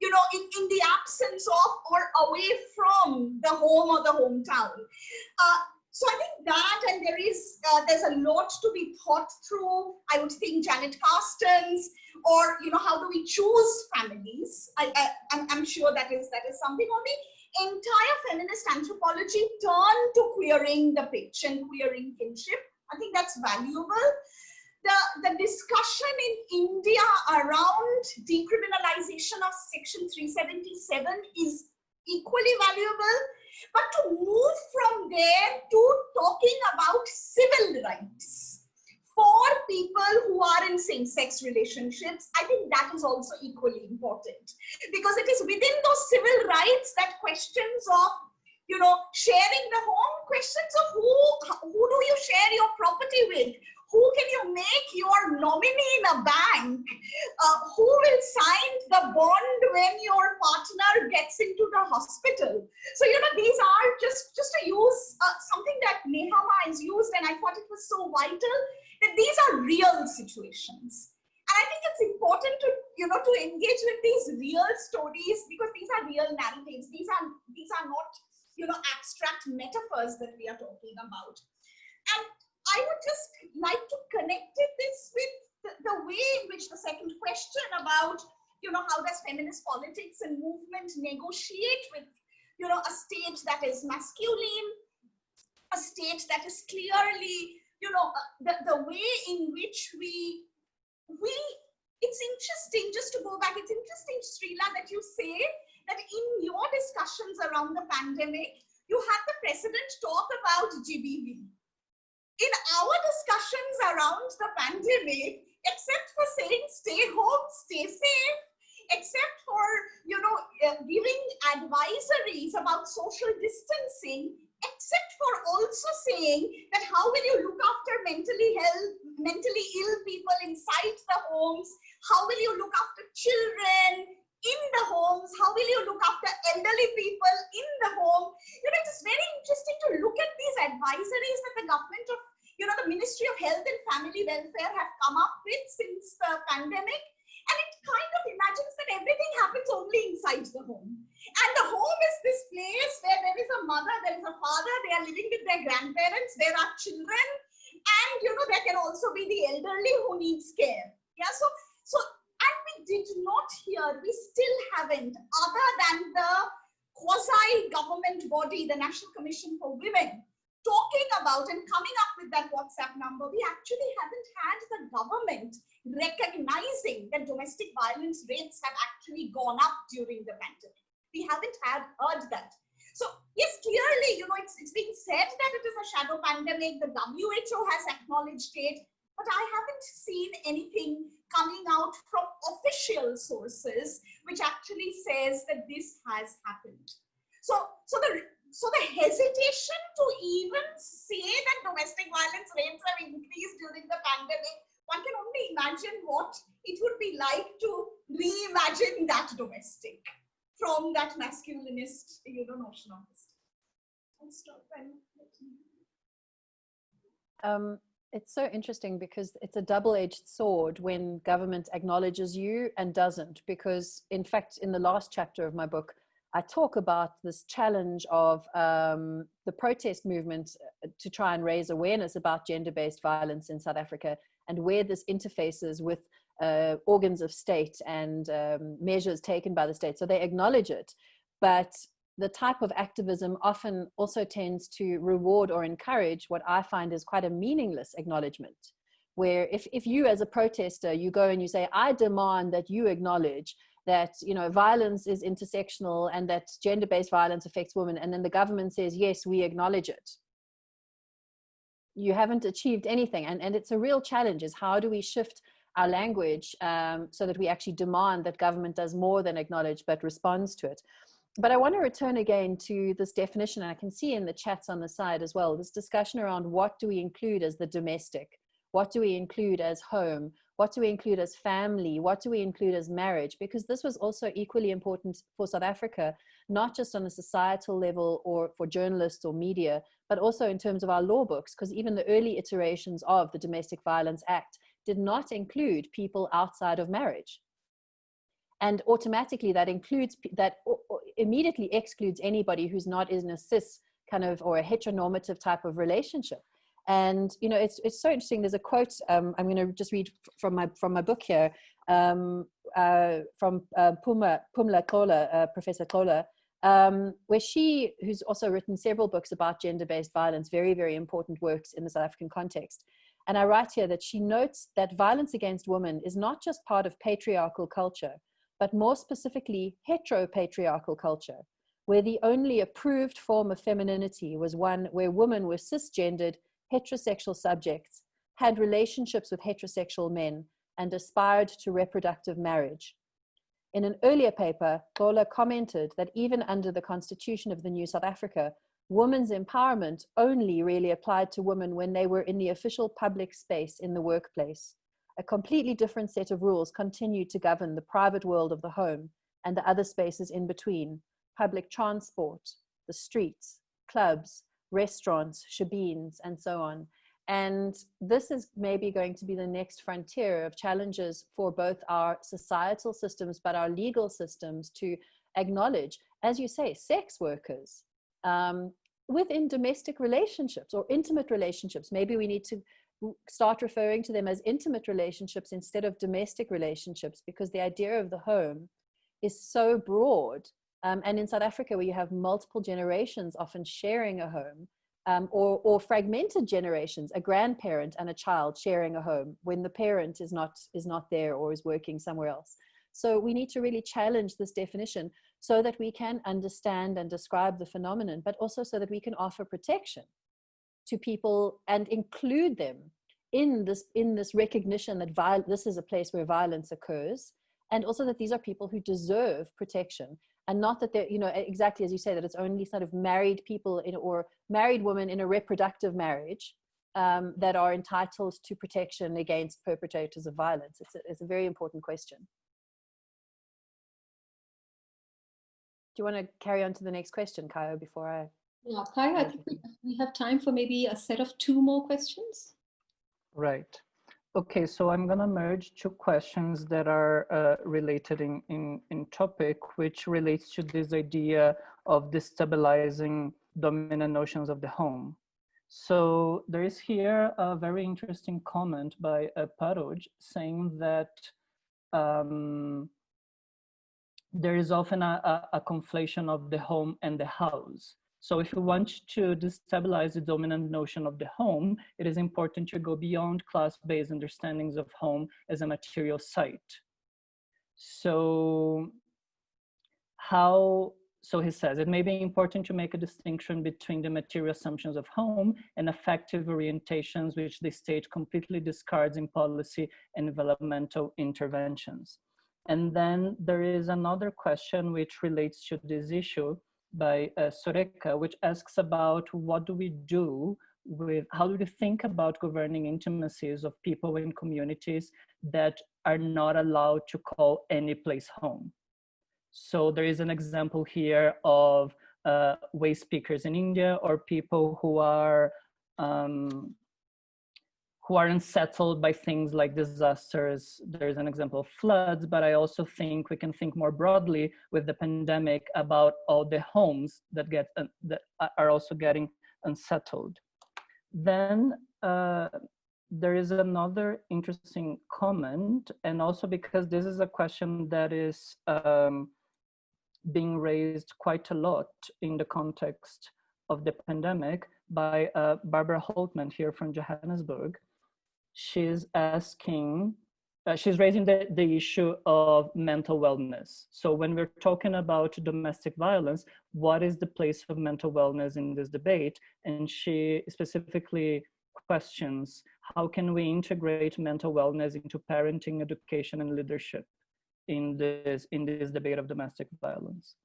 in the absence of or away from the home or the hometown. So I think that, and there's a lot to be thought through. I would think Janet Carsten's, or how do we choose families? I'm sure that is something. On the entire feminist anthropology turn to queering the pitch and queering kinship. I think that's valuable. The discussion in India around decriminalization of Section 377 is equally valuable. But to move from there to talking about civil rights for people who are in same-sex relationships, I think that is also equally important, because it is within those civil rights that questions of, sharing the home, questions of who do you share your property with? Who can you make your nominee in a bank? Who will sign the bond when your partner gets into the hospital? So, these are just to use something that Nechama has used, and I thought it was so vital, that these are real situations. And I think it's important to, to engage with these real stories, because these are real narratives. These are not, abstract metaphors that we are talking about. And I would just like to connect this with the way in which the second question about, how does feminist politics and movement negotiate with, a state that is masculine, a state that is clearly, the way in which we, it's interesting, just to go back, it's interesting, Srila, that you say that in your discussions around the pandemic, you had the president talk about GBV. In our discussions around the pandemic, except for saying stay home, stay safe, except for, giving advisories about social distancing, except for also saying that how will you look after mentally ill people inside the homes? How will you look after children in the homes? How will you look after elderly people in the home? It's very interesting to look at these advisories that the government of, the Ministry of Health and Family Welfare have come up with since the pandemic. And it kind of imagines that everything happens only inside the home. And the home is this place where there is a mother, there is a father, they are living with their grandparents, there are children, and there can also be the elderly who needs care. Yeah, so and we did not hear, we still haven't, other than the quasi-government body, the National Commission for Women, talking about and coming up with that WhatsApp number, we actually haven't had the government recognizing that domestic violence rates have actually gone up during the pandemic. We haven't heard that. So yes, clearly, it's being said that it is a shadow pandemic. The WHO has acknowledged it, but I haven't seen anything coming out from official sources which actually says that this has happened. So the hesitation to even say that domestic violence rates have increased during the pandemic, one can only imagine what it would be like to reimagine that domestic from that masculinist, notion of this. I'll stop and
it's so interesting because it's a double-edged sword when government acknowledges you and doesn't, because in fact, in the last chapter of my book, I talk about this challenge of the protest movement to try and raise awareness about gender-based violence in South Africa, and where this interfaces with organs of state and measures taken by the state. So they acknowledge it, but the type of activism often also tends to reward or encourage what I find is quite a meaningless acknowledgement, where if you as a protester, you go and you say, I demand that you acknowledge that, violence is intersectional and that gender-based violence affects women, and then the government says, yes, we acknowledge it. You haven't achieved anything. And it's a real challenge, is how do we shift our language so that we actually demand that government does more than acknowledge, but responds to it. But I want to return again to this definition, and I can see in the chats on the side as well, this discussion around what do we include as the domestic? What do we include as home? What do we include as family? What do we include as marriage? Because this was also equally important for South Africa, not just on a societal level or for journalists or media, but also in terms of our law books, because even the early iterations of the Domestic Violence Act did not include people outside of marriage. And automatically that includes, that immediately excludes anybody who's not in a cis kind of, or a heteronormative type of relationship. And, it's so interesting. There's a quote, I'm going to just read from my book here, from Phumla Kola, Professor Kola, where who's also written several books about gender-based violence, very, very important works in the South African context. And I write here that she notes that violence against women is not just part of patriarchal culture, but more specifically heteropatriarchal culture, where the only approved form of femininity was one where women were cisgendered, heterosexual subjects, had relationships with heterosexual men, and aspired to reproductive marriage. In an earlier paper, Gola commented that even under the Constitution of the New South Africa, women's empowerment only really applied to women when they were in the official public space in the workplace. A completely different set of rules continued to govern the private world of the home and the other spaces in between: public transport, the streets, clubs, restaurants, shebeens, and so on. And this is maybe going to be the next frontier of challenges for both our societal systems, but our legal systems, to acknowledge, as you say, sex workers within domestic relationships or intimate relationships. Maybe we need to start referring to them as intimate relationships instead of domestic relationships, because the idea of the home is so broad. And in South Africa, where you have multiple generations often sharing a home, or fragmented generations, a grandparent and a child sharing a home when the parent is not there or is working somewhere else. So we need to really challenge this definition so that we can understand and describe the phenomenon, but also so that we can offer protection to people and include them in this recognition that this is a place where violence occurs, and also that these are people who deserve protection, and not that they're, exactly as you say, that it's only sort of married people or married women in a reproductive marriage that are entitled to protection against perpetrators of violence. It's a very important question. Do you want to carry on to the next question, Kayo, before I...
Yeah, Kayo, I think we have time for maybe a set of 2 more questions.
Right. Okay, so I'm going to merge 2 questions that are related in topic, which relates to this idea of destabilizing dominant notions of the home. So there is here a very interesting comment by Paroj saying that there is often a conflation of the home and the house. So if you want to destabilize the dominant notion of the home, it is important to go beyond class-based understandings of home as a material site. So he says, it may be important to make a distinction between the material assumptions of home and affective orientations which the state completely discards in policy and developmental interventions. And then there is another question which relates to this issue by Sureka, which asks about what do we do with how do you think about governing intimacies of people in communities that are not allowed to call any place home? So there is an example here of waste speakers in India, or people who are unsettled by things like disasters. There's an example of floods, but I also think we can think more broadly with the pandemic about all the homes that are also getting unsettled. Then there is another interesting comment, and also because this is a question that is being raised quite a lot in the context of the pandemic by Barbara Holtman here from Johannesburg. She's asking, she's raising the issue of mental wellness. So when we're talking about domestic violence, what is the place of mental wellness in this debate? And she specifically questions, how can we integrate mental wellness into parenting, education, and leadership in this debate of domestic violence?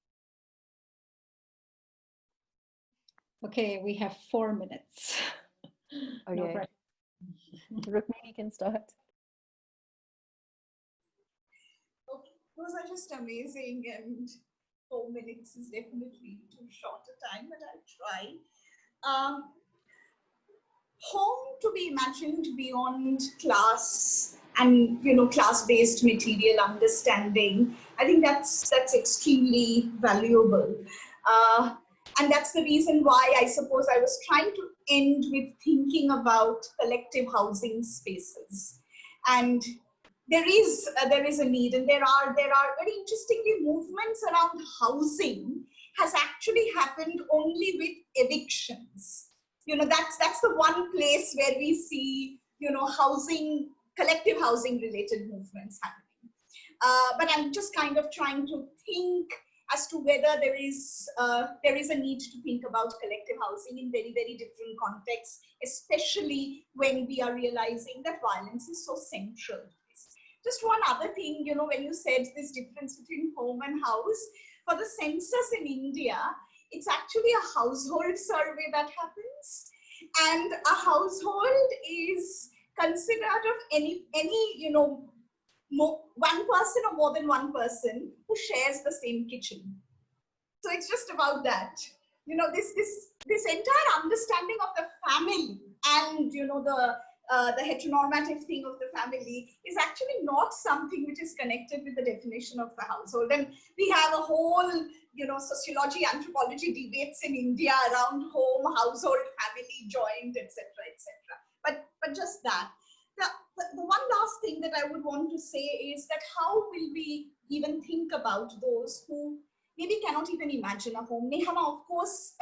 Okay, we have 4 minutes.
Okay. Rukmini can start.
Okay, those are just amazing, and 4 minutes is definitely too short a time, but I'll try. Home to be imagined beyond class and class-based material understanding. I think that's extremely valuable, and that's the reason why I suppose I was trying to end with thinking about collective housing spaces. And there is a need, and there are very interestingly movements around housing has actually happened only with evictions. That's the one place where we see housing, collective housing related movements happening. But I'm just kind of trying to think as to whether there is a need to think about collective housing in very, very different contexts, especially when we are realizing that violence is so central to this. Just one other thing, when you said this difference between home and house, for the census in India, it's actually a household survey that happens, and a household is considered of any one person or more than one person who shares the same kitchen. So it's just about that. This entire understanding of the family and the heteronormative thing of the family is actually not something which is connected with the definition of the household. And we have a whole sociology, anthropology debates in India around home, household, family, joint, etc., etc. But just that. The one last thing that I would want to say is that how will we even think about those who maybe cannot even imagine a home? Nechama, of course,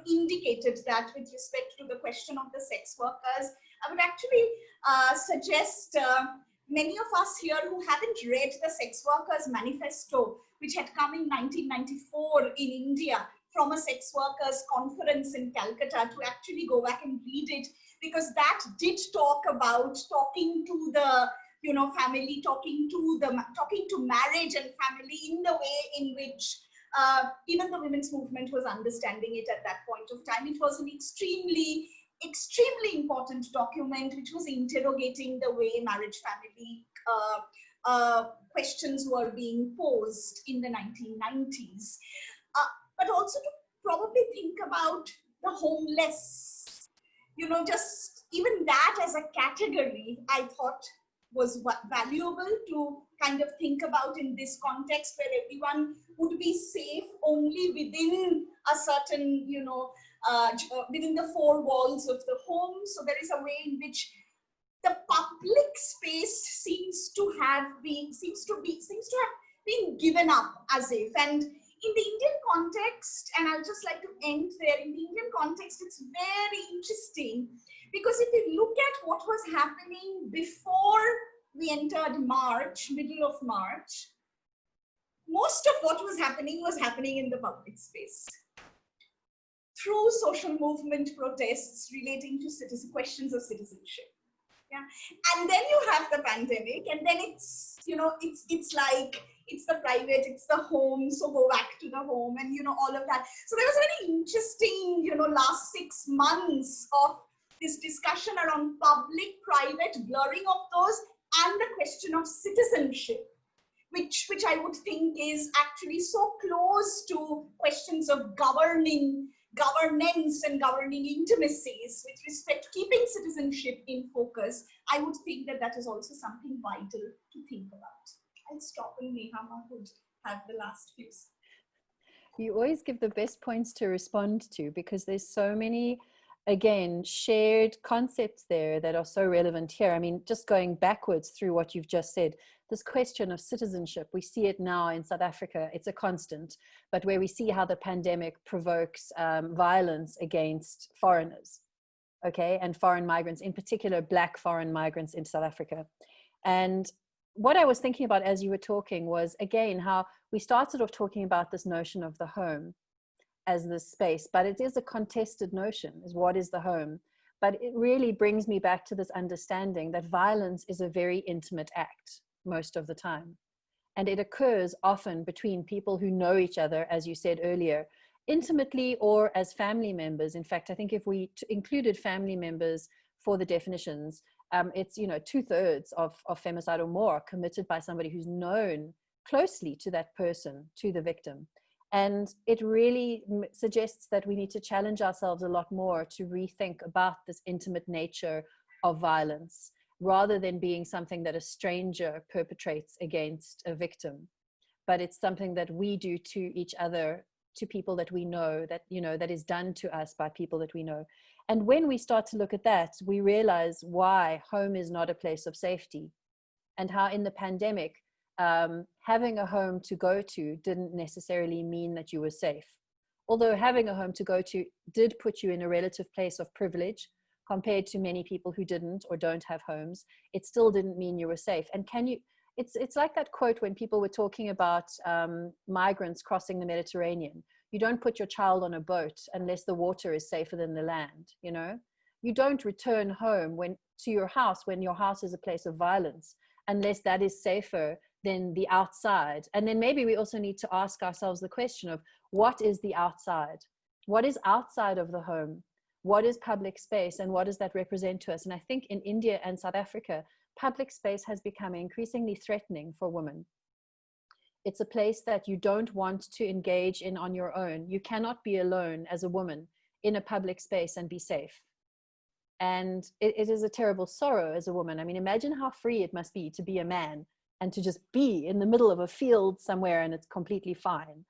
indicated that with respect to the question of the sex workers. I would actually suggest many of us here who haven't read the Sex Workers Manifesto, which had come in 1994 in India from a sex workers conference in Calcutta, to actually go back and read it, because that did talk about talking to the family, talking to marriage and family in the way in which even the women's movement was understanding it at that point of time. It was an extremely important document which was interrogating the way marriage family questions were being posed in the 1990s. But also to probably think about the homeless, just even that as a category, I thought was valuable to kind of think about in this context, where everyone would be safe only within a certain, within the 4 walls of the home. So there is a way in which the public space seems to have been given up as if. And in the Indian context, and I'll just like to end there, in the Indian context, it's very interesting, because if you look at what was happening before we entered March, middle of March, most of what was happening in the public space. Through social movement protests relating to questions of citizenship. Yeah. And then you have the pandemic, and then it's, you know, it's like, it's the private, it's the home, so go back to the home, and, you know, all of that. So there was a very interesting, you know, last 6 months of this discussion around public-private blurring of those, and the question of citizenship, which I would think is actually so close to questions of governance and governing intimacies with respect to keeping citizenship in focus. I would think that that is also something vital to think about. I'll stop, and Nechama would have the last few.
You always give the best points to respond to, because there's so many, again, shared concepts there that are so relevant here. I mean, just going backwards through what you've just said, this question of citizenship, we see it now in South Africa, it's a constant, but where we see how the pandemic provokes violence against foreigners, okay, and foreign migrants, in particular, Black foreign migrants in South Africa. And what I was thinking about as you were talking was, again, how we started off talking about this notion of the home as this space, but it is a contested notion, is what is the home? But it really brings me back to this understanding that violence is a very intimate act most of the time. And it occurs often between people who know each other, as you said earlier, intimately or as family members. In fact, I think if we included family members for the definitions, it's, you know, 2/3 of femicide or more are committed by somebody who's known closely to that person, to the victim. And it really suggests that we need to challenge ourselves a lot more to rethink about this intimate nature of violence, rather than being something that a stranger perpetrates against a victim. But it's something that we do to each other, to people that we know, that, you know, that is done to us by people that we know. And when we start to look at that, we realize why home is not a place of safety, and how in the pandemic, having a home to go to didn't necessarily mean that you were safe. Although having a home to go to did put you in a relative place of privilege compared to many people who didn't or don't have homes, it still didn't mean you were safe. And it's like that quote when people were talking about migrants crossing the Mediterranean. You don't put your child on a boat unless the water is safer than the land, you know? You don't return home to your house when your house is a place of violence, unless that is safer than the outside. And then maybe we also need to ask ourselves the question of, what is the outside? What is outside of the home? What is public space, and what does that represent to us? And I think in India and South Africa, public space has become increasingly threatening for women. It's a place that you don't want to engage in on your own. You cannot be alone as a woman in a public space and be safe. And it is a terrible sorrow as a woman. I mean, imagine how free it must be to be a man and to just be in the middle of a field somewhere and it's completely fine.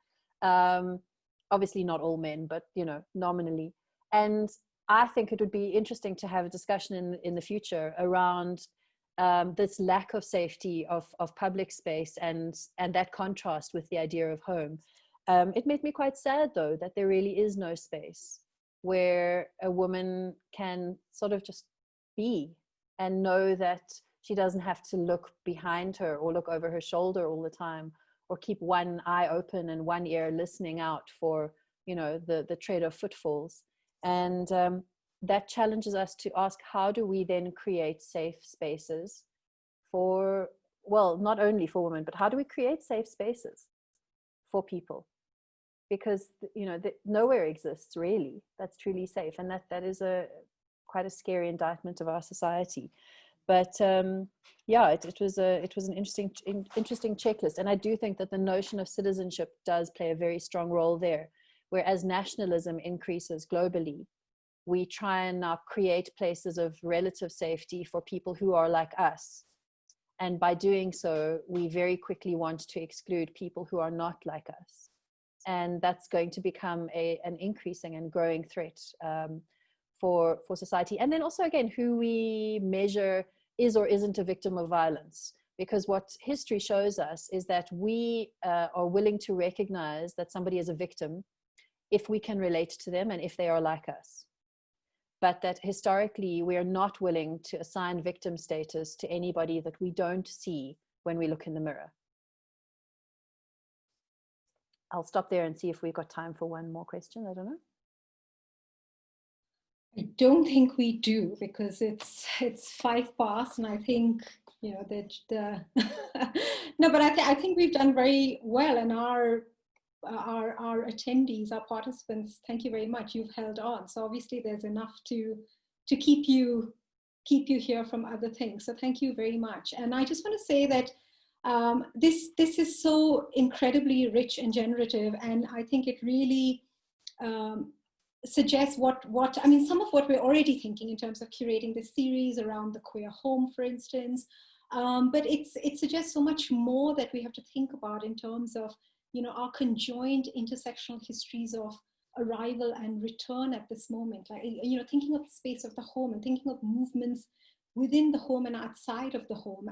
Obviously not all men, but, you know, nominally. And I think it would be interesting to have a discussion in the future around this lack of safety of public space and that contrast with the idea of home. It made me quite sad, though, that there really is no space where a woman can sort of just be and know that she doesn't have to look behind her or look over her shoulder all the time, or keep one eye open and one ear listening out for, you know, the tread of footfalls. And that challenges us to ask, how do we then create safe spaces for, well, not only for women, but how do we create safe spaces for people? Because, you know, nowhere exists really that's truly safe, and that is quite a scary indictment of our society. But yeah, it was an interesting checklist, and I do think that the notion of citizenship does play a very strong role there. Whereas nationalism increases globally, we try and now create places of relative safety for people who are like us, and by doing so, we very quickly want to exclude people who are not like us. And that's going to become an increasing and growing threat for society. And then also, again, who we measure is or isn't a victim of violence. Because what history shows us is that we are willing to recognize that somebody is a victim if we can relate to them and if they are like us. But that historically, we are not willing to assign victim status to anybody that we don't see when we look in the mirror. I'll stop there and see if we've got time for one more question. I don't know.
I don't think we do, because it's 5 past, and I think, you know, that the no, but I think we've done very well, and our attendees, our participants, thank you very much. You've held on, so obviously there's enough to keep you here from other things. So thank you very much. And I just want to say that this is so incredibly rich and generative, and I think it really suggests what I mean, some of what we're already thinking in terms of curating this series around the queer home, for instance. But it suggests so much more that we have to think about in terms of, you know, our conjoined intersectional histories of arrival and return at this moment. Like, you know, thinking of the space of the home and thinking of movements within the home and outside of the home,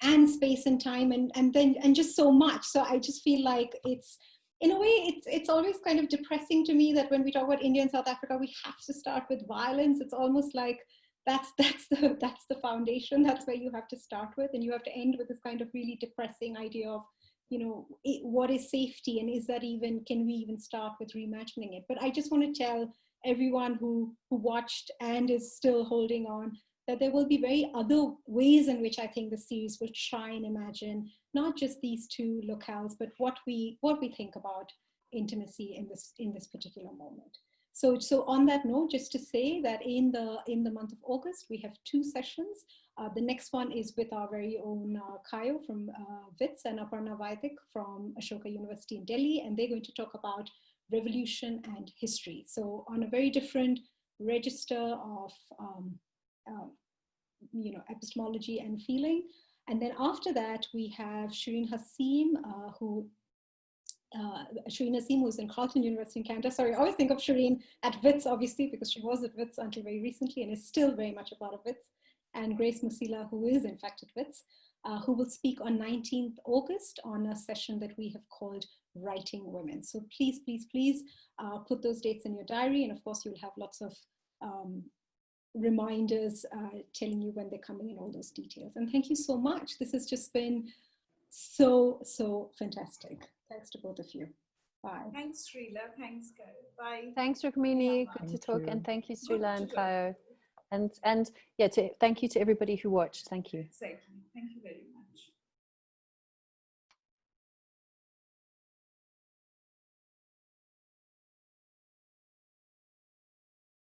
and space and time, and just so much. So I just feel like it's, in a way, it's always kind of depressing to me that when we talk about India and South Africa, we have to start with violence. It's almost like that's the foundation. That's where you have to start with, and you have to end with this kind of really depressing idea of, you know, what is safety, and is that even, can we even start with reimagining it? But I just want to tell everyone who watched and is still holding on that there will be very other ways in which I think the series will try and imagine not just these two locales, but what we think about intimacy in this particular moment. So on that note, just to say that in the month of August, we have 2 sessions. The next one is with our very own Kayo from WITS and Aparna Vaidik from Ashoka University in Delhi, and they're going to talk about revolution and history. So on a very different register of you know, epistemology and feeling. And then after that, we have Shireen Hasim, who's in Carleton University in Canada. Sorry, I always think of Shireen at WITS, obviously, because she was at WITS until very recently and is still very much a part of WITS. And Grace Musila, who is in fact at WITS, who will speak on 19th August on a session that we have called Writing Women. So please, please, please put those dates in your diary. And of course, you'll have lots of reminders telling you when they're coming and all those details. And thank you so much. This has just been so fantastic. Thanks to both of you. Bye.
Thanks, Srila. Thanks, Kayo. Bye.
Thanks, Rukmini.
Yeah,
good to talk. And thank you, Srila and
Good to
Kayo. And yeah, thank you to everybody who watched. Thank you.
Exactly. Thank you very much.